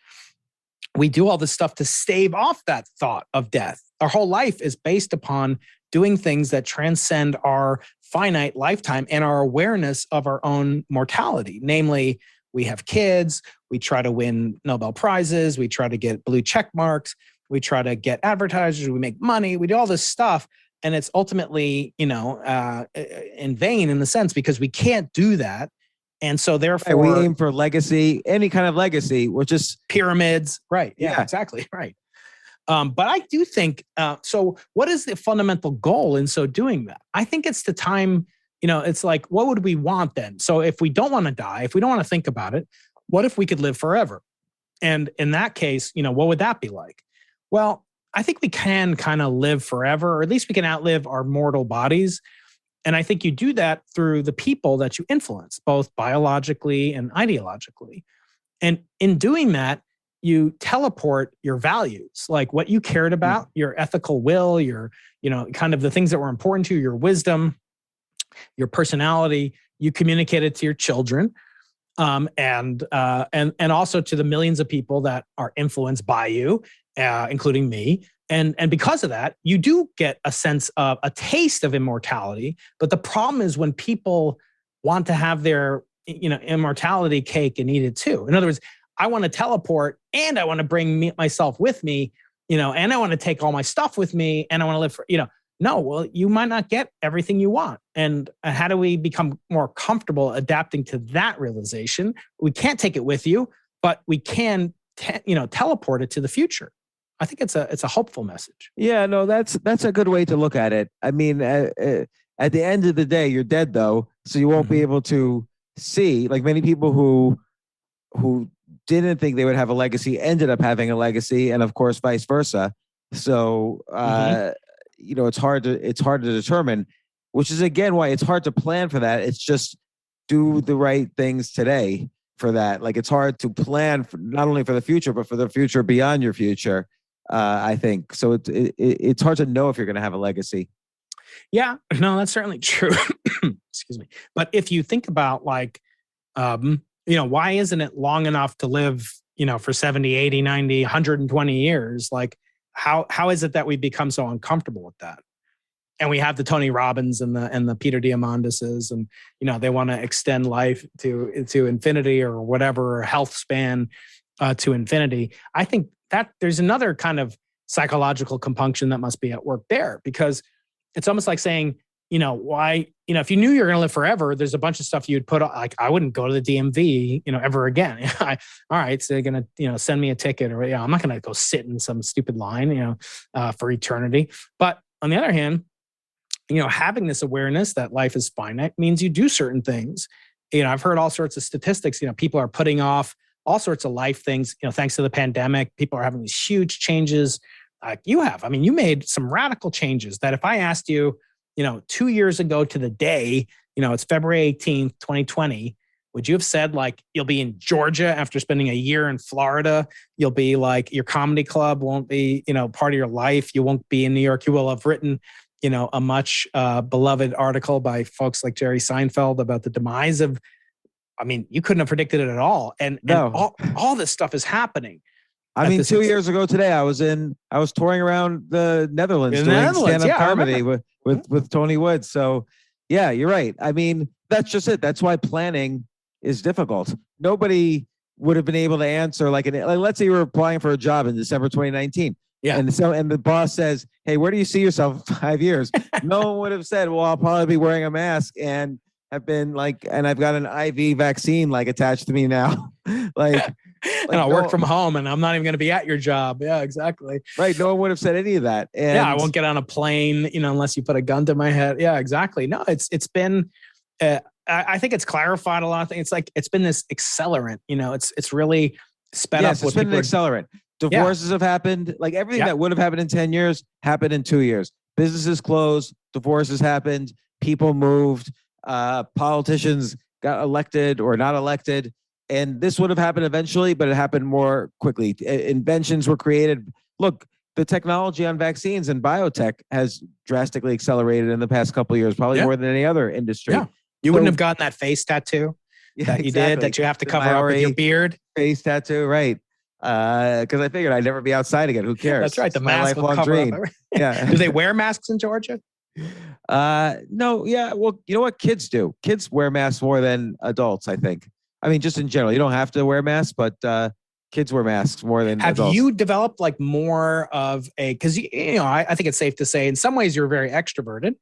we do all this stuff to stave off that thought of death. Our whole life is based upon doing things that transcend our finite lifetime and our awareness of our own mortality. Namely, we have kids, we try to win Nobel Prizes, we try to get blue check marks, we try to get advertisers, we make money, we do all this stuff. And it's ultimately, in vain in the sense, because we can't do that. And so therefore
we aim for legacy, any kind of legacy, which is
pyramids. Right. Yeah. Exactly. Right. But I do think, so what is the fundamental goal in so doing that? I think it's the time, it's what would we want then? So if we don't want to die, if we don't want to think about it, what if we could live forever? And in that case, what would that be like? Well, I think we can kind of live forever, or at least we can outlive our mortal bodies. And I think you do that through the people that you influence, both biologically and ideologically. And in doing that, you teleport your values, like what you cared about, your ethical will, your, kind of the things that were important to you, your wisdom, your personality. You communicate it to your children, and also to the millions of people that are influenced by you, including me. And because of that, you do get a sense of a taste of immortality. But the problem is when people want to have their, immortality cake and eat it too. In other words, I want to teleport and I want to bring myself with me, and I want to take all my stuff with me, and I want to live for, no, well, you might not get everything you want. And how do we become more comfortable adapting to that realization? We can't take it with you, but we can, teleport it to the future. I think it's a hopeful message.
Yeah, no, that's a good way to look at it. I mean, at the end of the day, you're dead though, so you won't be able to see, many people who didn't think they would have a legacy ended up having a legacy, and of course vice versa. So it's hard to determine. which is again why it's hard to plan for that. It's just do the right things today for that. Like it's hard to plan for, not only for the future, but for the future beyond your future. I think so. It's hard to know if you're going to have a legacy.
Yeah, no, that's certainly true. Excuse me. But if you think about like, why isn't it long enough to live, for 70, 80, 90, 120 years? Like how is it that we become so uncomfortable with that? And we have the Tony Robbins and the Peter Diamondises, and they want to extend life to infinity or whatever, health span to infinity. I think that there's another kind of psychological compunction that must be at work there, because it's almost like saying, why, if you knew you're going to live forever, there's a bunch of stuff you'd put on, like I wouldn't go to the DMV, ever again. All right, so they're going to, send me a ticket, or I'm not going to go sit in some stupid line, for eternity. But on the other hand, having this awareness that life is finite means you do certain things. I've heard all sorts of statistics. People are putting off all sorts of life things. Thanks to the pandemic, people are having these huge changes. Like you have. I mean, you made some radical changes that if I asked you, 2 years ago to the day, it's February 18th, 2020. Would you have said like you'll be in Georgia after spending a year in Florida? You'll be like your comedy club won't be, part of your life. You won't be in New York. You will have written, a much beloved article by folks like Jerry Seinfeld about the demise of. I mean, you couldn't have predicted it at all. And all this stuff is happening.
I mean, 2 years ago today, I was touring around the Netherlands doing stand-up comedy with Tony Wood. So yeah, you're right. I mean, that's just it. That's why planning is difficult. Nobody would have been able to answer like let's say you were applying for a job in December 2019. Yeah. And the boss says, "Hey, where do you see yourself in 5 years?" No one would have said, "Well, I'll probably be wearing a mask and have been and I've got an IV vaccine attached to me now."
And I'll work from home and I'm not even going to be at your job. Yeah, exactly.
Right. No one would have said any of that. And
I won't get on a plane, unless you put a gun to my head. Yeah, exactly. No, it's been, I think it's clarified a lot of things. It's been this accelerant, it's really sped up.
It's been an accelerant. Divorces have happened. Like everything that would have happened in 10 years happened in 2 years. Businesses closed, divorces happened, people moved, politicians got elected or not elected. And this would have happened eventually, but it happened more quickly. Inventions were created. Look, the technology on vaccines and biotech has drastically accelerated in the past couple of years, probably more than any other industry. Yeah.
You wouldn't have gotten that face tattoo that you did, that you have to cover up with your beard.
Face tattoo, right. Because I figured I'd never be outside again. Who cares?
That's right. The mask will cover up. Yeah. Do they wear masks in Georgia?
No. Yeah. Well, you know what kids do? Kids wear masks more than adults, I think. I mean, just in general, you don't have to wear masks, but kids wear masks more than adults.
Have you developed more of because I think it's safe to say in some ways you're very extroverted,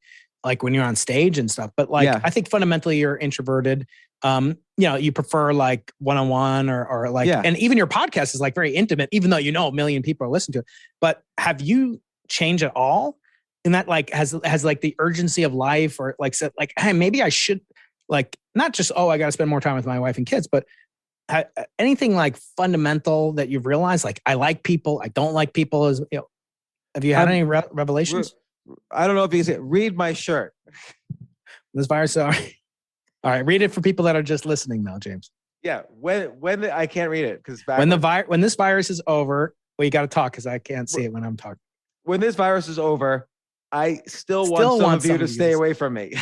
like when you're on stage and stuff. But I think fundamentally you're introverted. You prefer one-on-one or and even your podcast is very intimate, even though a million people are listening to it. But have you changed at all in that? Has the urgency of life or said hey, maybe I should. Not just, I got to spend more time with my wife and kids, but anything fundamental that you've realized, I like people, I don't like people, have you had any revelations?
I don't know if you can say, read my shirt.
This virus, all right, read it for people that are just listening now, James.
Yeah, when I can't read it because
when this virus is over, you got to talk because I can't see it when I'm talking.
When this virus is over, I still want some of you to stay away from me.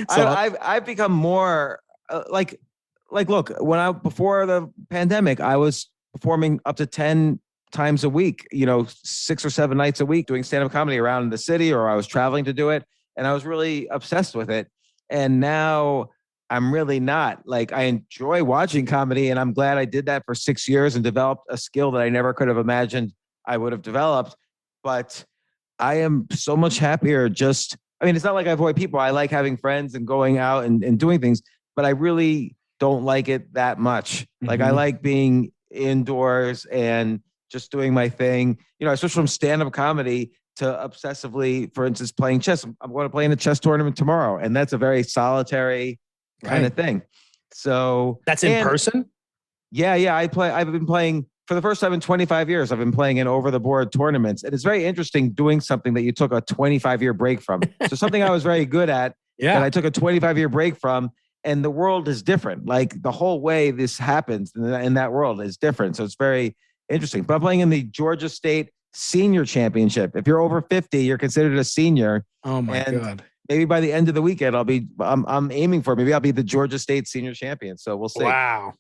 I've become more look, before the pandemic, I was performing up to 10 times a week, 6 or 7 nights a week doing stand-up comedy around the city, or I was traveling to do it. And I was really obsessed with it. And now I'm really not. I enjoy watching comedy, and I'm glad I did that for 6 years and developed a skill that I never could have imagined I would have developed. But I am so much happier it's not like I avoid people. I like having friends and going out and doing things, but I really don't like it that much. Mm-hmm. I like being indoors and just doing my thing. I switched from stand-up comedy to obsessively, for instance, playing chess. I'm going to play in a chess tournament tomorrow, and that's a very solitary kind of thing. So
that's in person?
Yeah. I've been playing for the first time in 25 years, I've been playing in over-the-board tournaments. And it's very interesting doing something that you took a 25-year break from. So something I was very good at that I took a 25-year break from, and the world is different. Like the whole way this happens in that world is different. So it's very interesting. But I'm playing in the Georgia State Senior Championship. If you're over 50, you're considered a senior.
Oh my God.
Maybe by the end of the weekend, I'm aiming for, maybe I'll be the Georgia State Senior Champion. So we'll see.
Wow.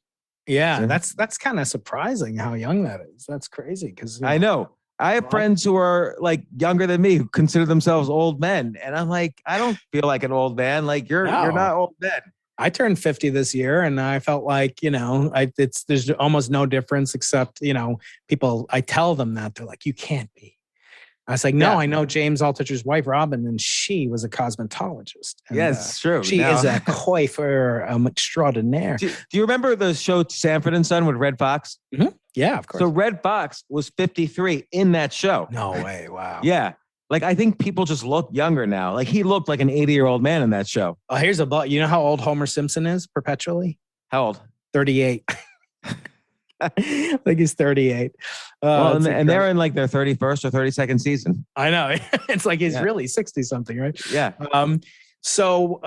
Yeah, that's kind of surprising how young that is. That's crazy because
I know. I have friends who are like younger than me who consider themselves old men. And I'm like, I don't feel like an old man. Like you're not old men.
I turned 50 this year and I felt like, there's almost no difference except, people, I tell them that they're like, you can't be. I was like, no, I know James Altucher's wife, Robin, and she was a cosmetologist. And,
yes, true.
She is a coiffeur extraordinaire.
Do you remember the show Sanford and Son with Red Fox?
Mm-hmm. Yeah, of course.
So Red Fox was 53 in that show.
No way. Wow.
Yeah. Like, I think people just look younger now. Like, he looked like an 80-year-old man in that show.
Oh, here's a you know how old Homer Simpson is perpetually?
How old?
38. I think he's 38.
Well, and they're in like their 31st or 32nd season.
I know. It's like he's really 60 something, right?
Yeah.
So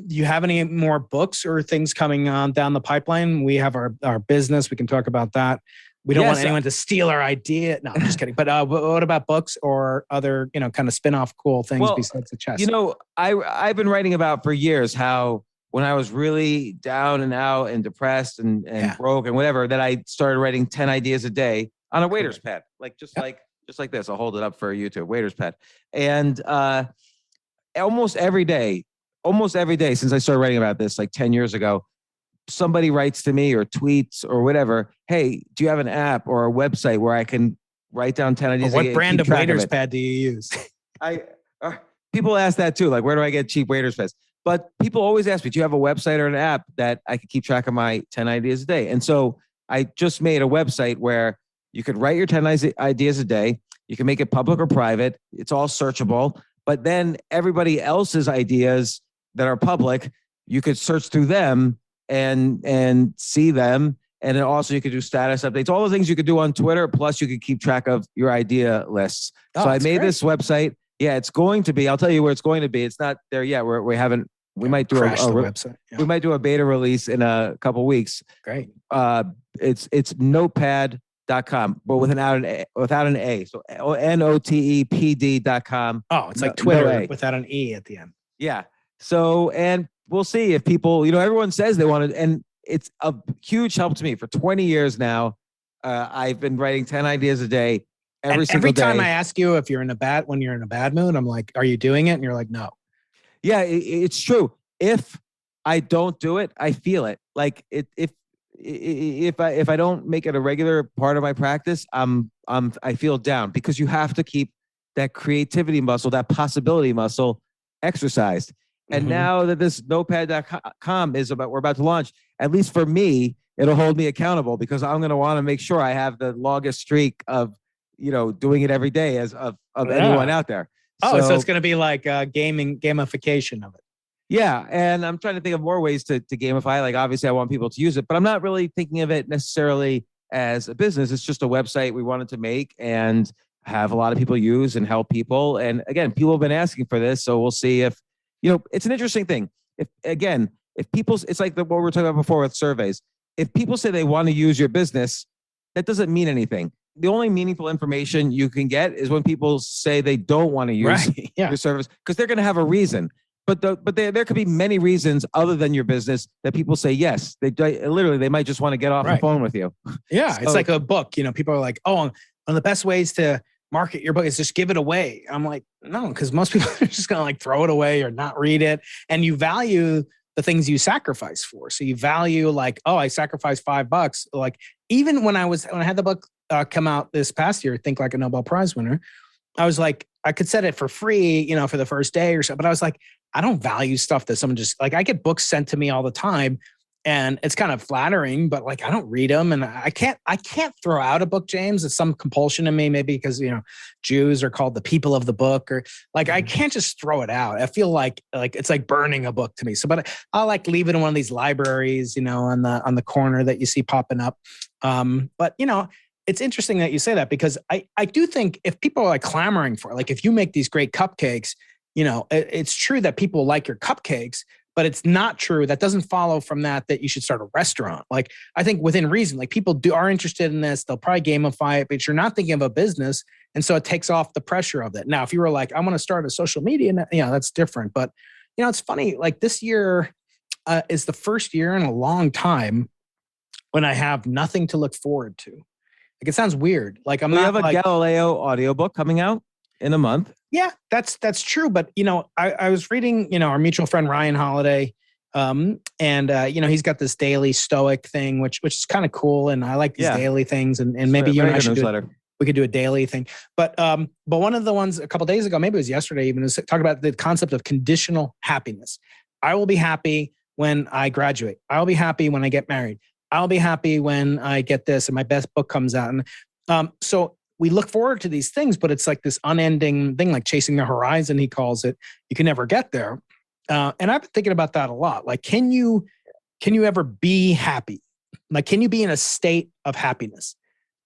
do you have any more books or things coming on down the pipeline? We have our business. We can talk about that. We don't want anyone to steal our idea. No, I'm just kidding. But what about books or other, kind of spin-off cool things besides the chess?
I've been writing about for years how when I was really down and out and depressed and broke and whatever, that I started writing 10 ideas a day on a waiter's pad, like just like this. I'll hold it up for YouTube, waiter's pad. And almost every day since I started writing about this, like 10 years ago, somebody writes to me or tweets or whatever, hey, do you have an app or a website where I can write down 10 ideas?
What brand of waiter's pad do you use?
People ask that too. Like, where do I get cheap waiter's pads? But people always ask me, do you have a website or an app that I could keep track of my 10 ideas a day? And so I just made a website where you could write your 10 ideas a day. You can make it public or private. It's all searchable. But then everybody else's ideas that are public, you could search through them and see them. And then also you could do status updates, all the things you could do on Twitter. Plus you could keep track of your idea lists. So I made this website. Yeah, it's going to be, I'll tell you where it's going to be. It's not there yet. We might do
website. Yeah.
We might do a beta release in a couple of weeks.
Great.
It's notepad.com, but without an A. So notepd.com.
Oh, it's like Twitter without an E at the end.
Yeah. So, and we'll see if people, everyone says they want to, and it's a huge help to me. For 20 years now, I've been writing 10 ideas a day. Every
time I ask you if you're when you're in a bad mood, I'm like, are you doing it? And you're like, no.
Yeah, it's true. If I don't do it, I feel it. Like if I don't make it a regular part of my practice, I feel down, because you have to keep that creativity muscle, that possibility muscle exercised. And now that this notepad.com we're about to launch, at least for me, it'll hold me accountable, because I'm going to want to make sure I have the longest streak of doing it every day of anyone out there.
So it's going to be like gamification of it.
Yeah. And I'm trying to think of more ways to gamify. Like, obviously I want people to use it, but I'm not really thinking of it necessarily as a business. It's just a website we wanted to make and have a lot of people use and help people. And again, people have been asking for this. So we'll see if, it's an interesting thing. If people, it's like what we were talking about before with surveys. If people say they want to use your business, that doesn't mean anything. The only meaningful information you can get is when people say they don't want to use your service, because they're going to have a reason. But there could be many reasons other than your business that people say yes. They might just want to get off the phone with you.
Yeah, it's like a book. People are like, oh, one of the best ways to market your book is just give it away. I'm like, no, because most people are just going to like throw it away or not read it. And you value the things you sacrifice for. So you value like, oh, I sacrificed $5. Like, even when I had the book come out this past year, Think Like a Nobel Prize winner, I was like, I could set it for free, for the first day or so. But I was like, I don't value stuff that someone just like, I get books sent to me all the time, and it's kind of flattering, but like, I don't read them, and I can't throw out a book, James. It's some compulsion in me, maybe because, Jews are called the people of the book, or like, I can't just throw it out. I feel like it's like burning a book to me. So, but I'll like leave it in one of these libraries, on the corner that you see popping up. But it's interesting that you say that, because I do think if people are like clamoring for, like, if you make these great cupcakes, it's true that people like your cupcakes, but it's not true. That doesn't follow from that you should start a restaurant. Like, I think within reason, like, people are interested in this. They'll probably gamify it, but you're not thinking of a business. And so it takes off the pressure of it. Now, if you were like, I want to start a social media, that's different. But, it's funny, like, this year is the first year in a long time when I have nothing to look forward to. Like, it sounds weird. Like,
we have a Galileo audiobook coming out in a month.
Yeah, that's true. But, I was reading, our mutual friend, Ryan Holiday. And he's got this daily Stoic thing, which is kind of cool. And I like these daily things. And maybe you and I should we could do a daily thing. But one of the ones a couple of days ago, maybe it was yesterday even, was talking about the concept of conditional happiness. I will be happy when I graduate. I'll be happy when I get married. I'll be happy when I get this and my best book comes out. And so we look forward to these things, but it's like this unending thing, like chasing the horizon, he calls it. You can never get there. And I've been thinking about that a lot. Like, can you ever be happy? Like, can you be in a state of happiness?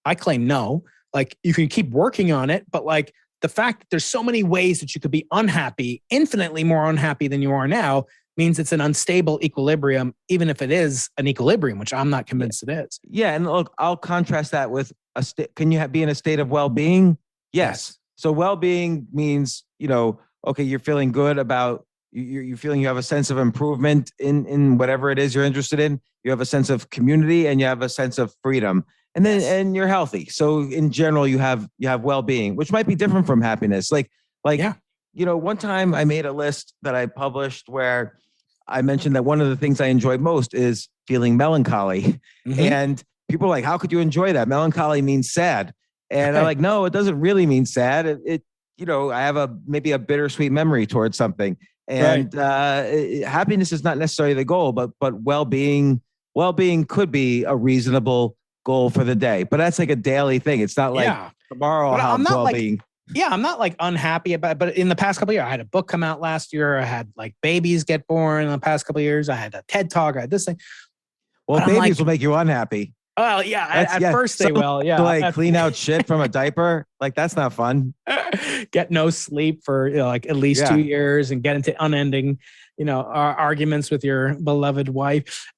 I claim no. Like, you can keep working on it, but like, the fact that there's so many ways that you could be unhappy, infinitely more unhappy than you are now, means it's an unstable equilibrium, even if it is an equilibrium, which I'm not convinced it is.
Yeah. And look, I'll contrast that with can you be in a state of well-being? Yes. So well-being means, okay, you're feeling good about, you're feeling you have a sense of improvement in whatever it is you're interested in. You have a sense of community and you have a sense of freedom. And then, and you're healthy. So in general, you have well-being, which might be different from happiness. One time I made a list that I published where I mentioned that one of the things I enjoy most is feeling melancholy. Mm-hmm. And people are like, how could you enjoy that? Melancholy means sad. And I'm like, no, it doesn't really mean sad. I have maybe a bittersweet memory towards something. And happiness is not necessarily the goal, but well-being could be a reasonable goal for the day. But that's like a daily thing. It's not like tomorrow I'll have well-being.
I'm not like unhappy about it, but in the past couple of years, I had a book come out last year. I had like babies get born in the past couple of years. I had a TED Talk. I had this thing.
Well, babies will make you unhappy.
Well, yeah, at first they will. Yeah.
Like clean out shit from a diaper. Like, that's not fun.
Get no sleep for like at least 2 years and get into unending, arguments with your beloved wife.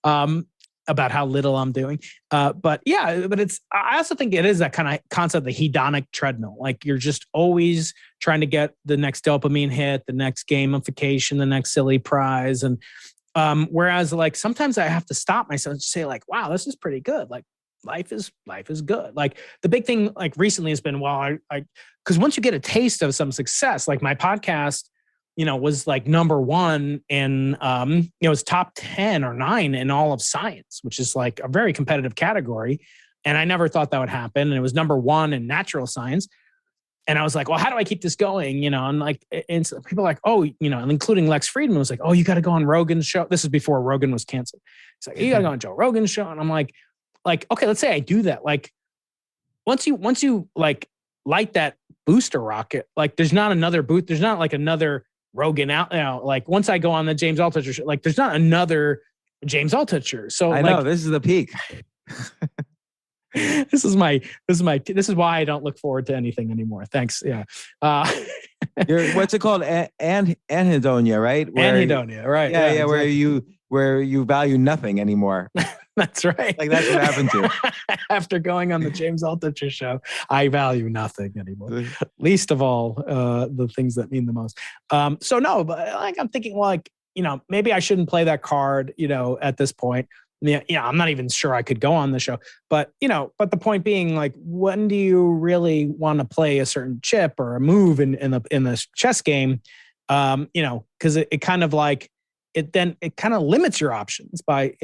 About how little I'm doing. But I also think it is that kind of concept, the hedonic treadmill. Like, you're just always trying to get the next dopamine hit, the next gamification, the next silly prize. And whereas like sometimes I have to stop myself and say like, wow, this is pretty good. Like, life is good. Like, the big thing like recently has been, because once you get a taste of some success, like my podcast, was like number one in, it was top 10 or 9 in all of science, which is like a very competitive category. And I never thought that would happen. And it was number 1 in natural science. And I was like, well, how do I keep this going? And like, and so people are like, oh, and including Lex Friedman was like, oh, you got to go on Rogan's show. This is before Rogan was canceled. He's like, you got to go on Joe Rogan's show. And I'm like, okay, let's say I do that. Like, once you like light that booster rocket, like there's not another booth. There's not like another Rogan out now. Like, once I go on the James Altucher show, like there's not another James Altucher. So
I know this is the peak.
This is why I don't look forward to anything anymore. Thanks. Yeah.
What's it called? Anhedonia, right?
Anhedonia, right?
Yeah, exactly. Where you value nothing anymore.
That's right.
Like, that's what happened to you.
After going on the James Altucher show, I value nothing anymore. Least of all, the things that mean the most. So no, but like, I'm thinking like, maybe I shouldn't play that card, at this point. Yeah, I'm not even sure I could go on the show, but the point being, like, when do you really want to play a certain chip or a move in the chess game? Because it kind of like it kind of limits your options by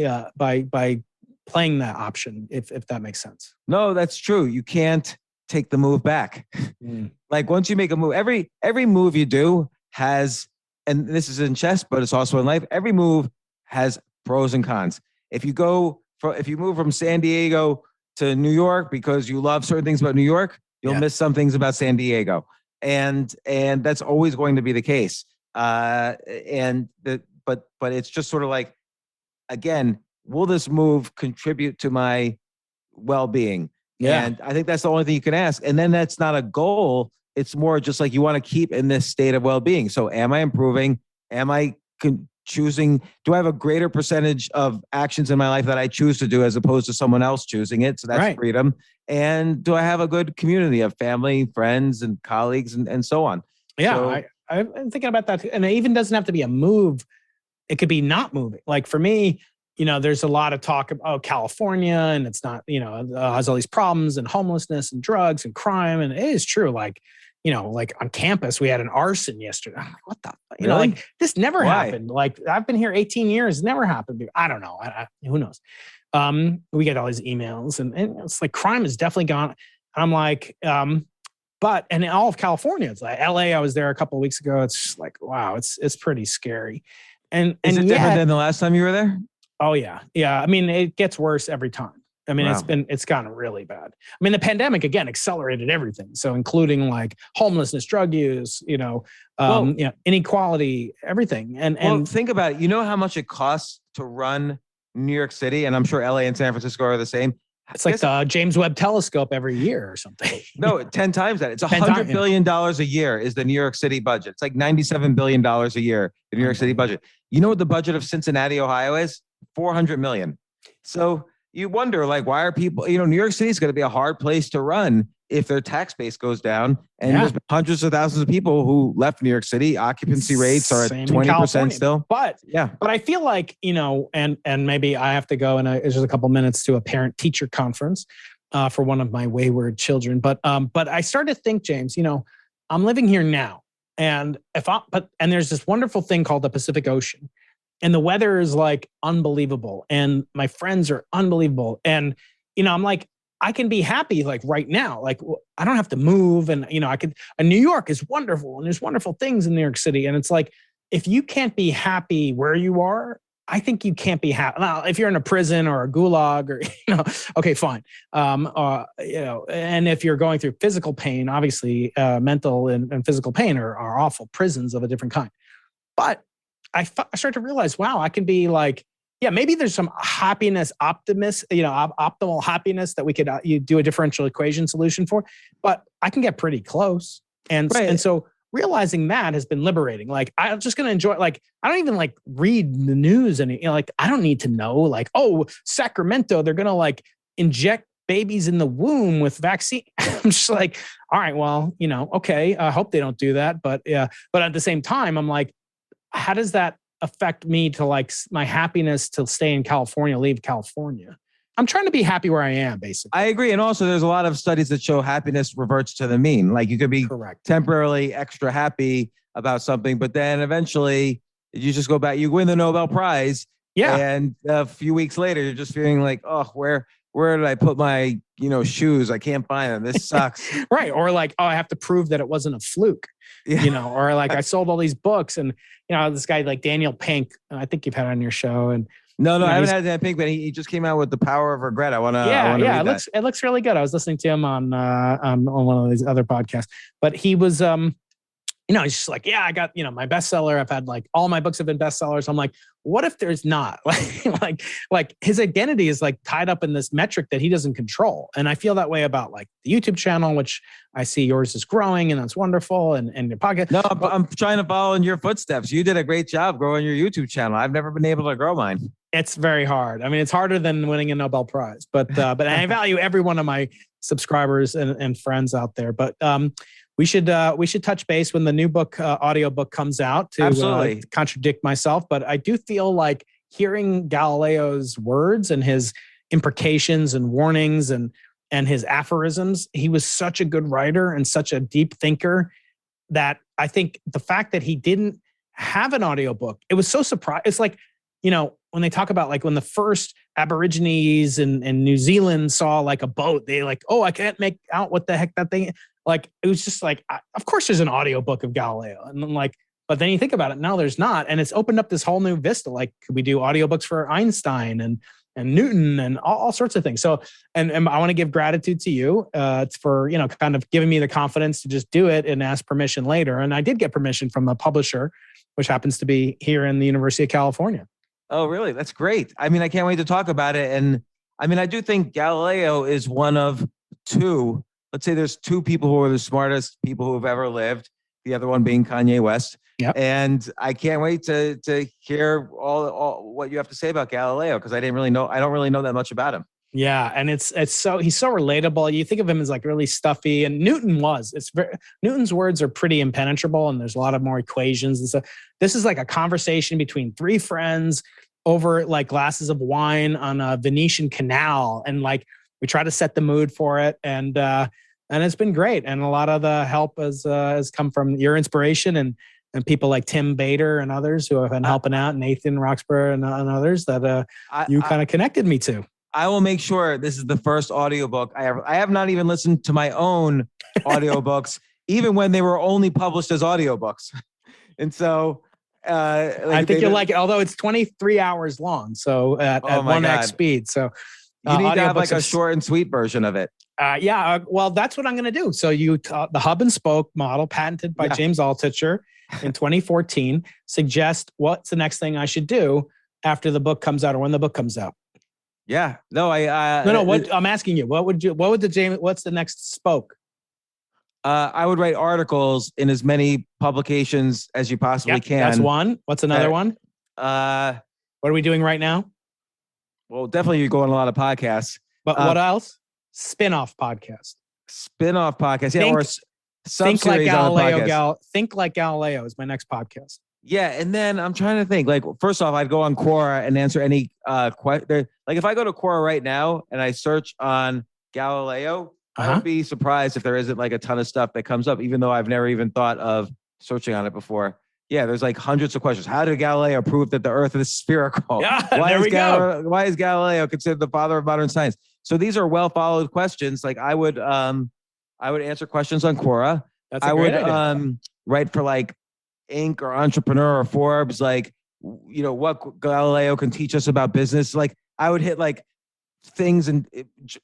playing that option, if that makes sense.
No, that's true. You can't take the move back. Like, once you make a move, every move you do has, and this is in chess, but it's also in life. Every move has pros and cons. If you move from San Diego to New York because you love certain things about New York, you'll miss some things about San Diego, and that's always going to be the case. But it's just sort of like, again, will this move contribute to my well-being?
Yeah.
And I think that's the only thing you can ask. And then that's not a goal. It's more just like you want to keep in this state of well-being. So am I improving? Am I choosing? Do I have a greater percentage of actions in my life that I choose to do as opposed to someone else choosing it? So that's freedom. And do I have a good community of family, friends, and colleagues, and so on?
Yeah,
So,
I'm thinking about that. And it even doesn't have to be a move. It could be not moving. Like for me, there's a lot of talk about California, and it's not, has all these problems and homelessness and drugs and crime. And it is true. Like, like on campus, we had an arson yesterday. I'm like, what the,
Really?
like this never happened. Like I've been here 18 years, never happened. I don't know. Who knows? We get all these emails and it's like crime has definitely gone. I'm like, but in all of California, it's like LA, I was there a couple of weeks ago. It's just like, wow, it's pretty scary. And
is it different than the last time you were there?
Oh yeah. Yeah. I mean, it gets worse every time. I mean,
Wow.
it's gotten really bad. I mean, the pandemic again accelerated everything. So including like homelessness, drug use, inequality, everything. And
think about it. You know how much it costs to run New York City? And I'm sure LA and San Francisco are the same.
It's like the James Webb Telescope every year or something.
No, 10 times that. It's $100 billion a year is the New York City budget. It's like $97 billion a year, the New York City budget. You know what the budget of Cincinnati, Ohio is? $400 million. So you wonder, like, why are people, New York City is going to be a hard place to run if their tax base goes down. And there's hundreds of thousands of people who left New York City. Occupancy rates are at 20% still.
But I feel like, and maybe I have to go in just a couple minutes to a parent teacher conference for one of my wayward children. But I started to think, James, I'm living here now. And and there's this wonderful thing called the Pacific Ocean. And the weather is like unbelievable. And my friends are unbelievable. And, I'm like, I can be happy like right now. Like I don't have to move. And, and New York is wonderful. And there's wonderful things in New York City. And it's like, if you can't be happy where you are, I think you can't be happy. Now, if you're in a prison or a gulag or, okay, fine. And if you're going through physical pain, obviously mental and physical pain are awful prisons of a different kind. But I started to realize, wow, I can be like, maybe there's some happiness, optimal happiness that we could you do a differential equation solution for, but I can get pretty close. And so realizing that has been liberating. Like, I'm just going to enjoy, like, I don't even like read the news and like, I don't need to know like, oh, Sacramento, they're going to like inject babies in the womb with vaccine. I'm just like, all right, well, okay. I hope they don't do that. But at the same time, I'm like, how does that affect me to like my happiness to stay in California, leave California? I'm trying to be happy where I am, basically.
I agree. And also there's a lot of studies that show happiness reverts to the mean. Like you could be temporarily extra happy about something, but then eventually you just go back, you win the Nobel Prize. Yeah. And a few weeks later, you're just feeling like, oh, where did I put my, shoes? I can't find them. This sucks.
Right. Or like, oh, I have to prove that it wasn't a fluke, or like I sold all these books and, this guy like Daniel Pink, I think you've had on your show. And
no, I haven't had that Pink, but he just came out with The Power of Regret. I want to
it looks really good. I was listening to him on one of these other podcasts, but he was, he's just like, I got, my bestseller. I've had like all my books have been bestsellers. I'm like, what if there's not like his identity is like tied up in this metric that he doesn't control. And I feel that way about like the YouTube channel, which I see yours is growing and that's wonderful. And your podcast.
No, I'm trying to follow in your footsteps. You did a great job growing your YouTube channel. I've never been able to grow mine.
It's very hard. I mean, it's harder than winning a Nobel Prize, but I value every one of my subscribers and friends out there. But we should touch base when the new book, audiobook comes out to contradict myself. But I do feel like hearing Galileo's words and his imprecations and warnings and his aphorisms, he was such a good writer and such a deep thinker that I think the fact that he didn't have an audiobook, it was so surprising. It's like, when they talk about like when the first Aborigines in New Zealand saw like a boat, they like, oh, I can't make out what the heck that thing. Like, it was just like, of course there's an audiobook of Galileo. And I'm like, but then you think about it, no, there's not. And it's opened up this whole new vista. Like, could we do audiobooks for Einstein and Newton and all sorts of things? So, and I want to give gratitude to you for, kind of giving me the confidence to just do it and ask permission later. And I did get permission from the publisher, which happens to be here in the University of California.
Oh, really? That's great. I mean, I can't wait to talk about it. And I mean, I do think Galileo is one of two. Let's say there's two people who are the smartest people who have ever lived. The other one being Kanye West.
Yep.
And I can't wait to hear all what you have to say about Galileo, because I don't really know that much about him.
Yeah, and he's so relatable. You think of him as like really stuffy, and Newton's words are pretty impenetrable, and there's a lot of more equations and stuff. This is like a conversation between three friends over like glasses of wine on a Venetian canal, and like we try to set the mood for it, and it's been great. And a lot of the help has come from your inspiration and people like Tim Bader and others who have been helping out, Nathan Roxburgh and others that you kind of connected me to.
I will make sure this is the first audiobook I ever. I have not even listened to my own audiobooks, even when they were only published as audiobooks. And so
I think you'll like it, although it's 23 hours long. So at 1x speed. So
you need to have like a short and sweet version of it.
Well, that's what I'm going to do. So the hub and spoke model patented by James Altucher in 2014 suggests what's the next thing I should do after the book comes out or when the book comes out.
Yeah. No,
What I'm asking you, what's the next spoke?
I would write articles in as many publications as you possibly can.
That's one. What's another one? What are we doing right now?
Well, definitely you go on a lot of podcasts.
But what else? Spin-off podcast.
Yeah. Or
Think like Galileo.
Podcast.
Think like Galileo is my next podcast.
Yeah, and then I'm trying to think. Like, first off, I'd go on Quora and answer any question. Like, if I go to Quora right now and I search on Galileo, I would be surprised if there isn't like a ton of stuff that comes up, even though I've never even thought of searching on it before. Yeah, there's like hundreds of questions. How did Galileo prove that the Earth is spherical?
Yeah,
why is Galileo considered the father of modern science? So these are well followed questions. Like, I would answer questions on Quora.
That's a great idea.
Write for like Inc. or Entrepreneur or Forbes, like, what Galileo can teach us about business. Like, I would hit like things and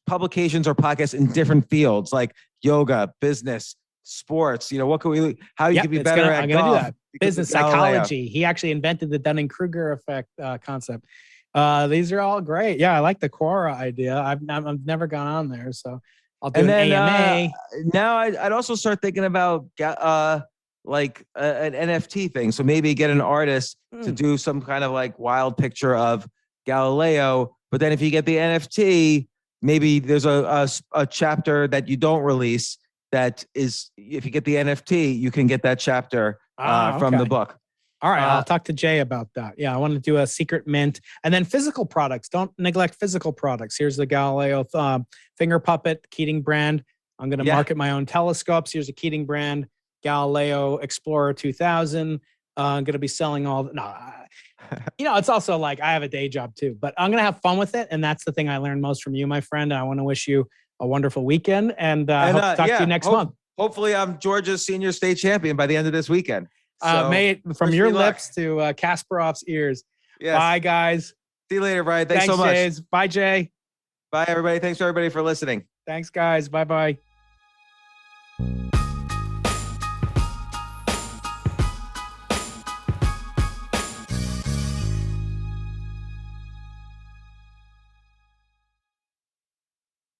publications or podcasts in different fields, like yoga, business, sports. What can we? How you can be better at golf? I'm going to do that.
Business psychology. He actually invented the Dunning-Kruger effect concept. These are all great. Yeah, I like the Quora idea. I've never gone on there, so I'll do an AMA.
Now I'd also start thinking about like an NFT thing. So maybe get an artist to do some kind of like wild picture of Galileo. But then if you get the NFT, maybe there's a chapter that you don't release. That is, if you get the NFT, you can get that chapter from the book.
All right, I'll talk to Jay about that. Yeah, I want to do a secret mint. And then physical products. Don't neglect physical products. Here's the Galileo finger puppet Keating brand. I'm going to market my own telescopes. Here's a Keating brand. Galileo Explorer 2000. I'm going to be selling all. It's also like I have a day job too, but I'm going to have fun with it. And that's the thing I learned most from you, my friend. And I want to wish you a wonderful weekend and hope to talk to you next month.
Hopefully I'm Georgia's senior state champion by the end of this weekend. So,
may it, from your lips to Kasparov's ears.
Yes.
Bye, guys.
See you later, Brian. Thanks so much.
Bye, Jay.
Bye, everybody. Thanks, everybody, for listening.
Thanks, guys. Bye-bye.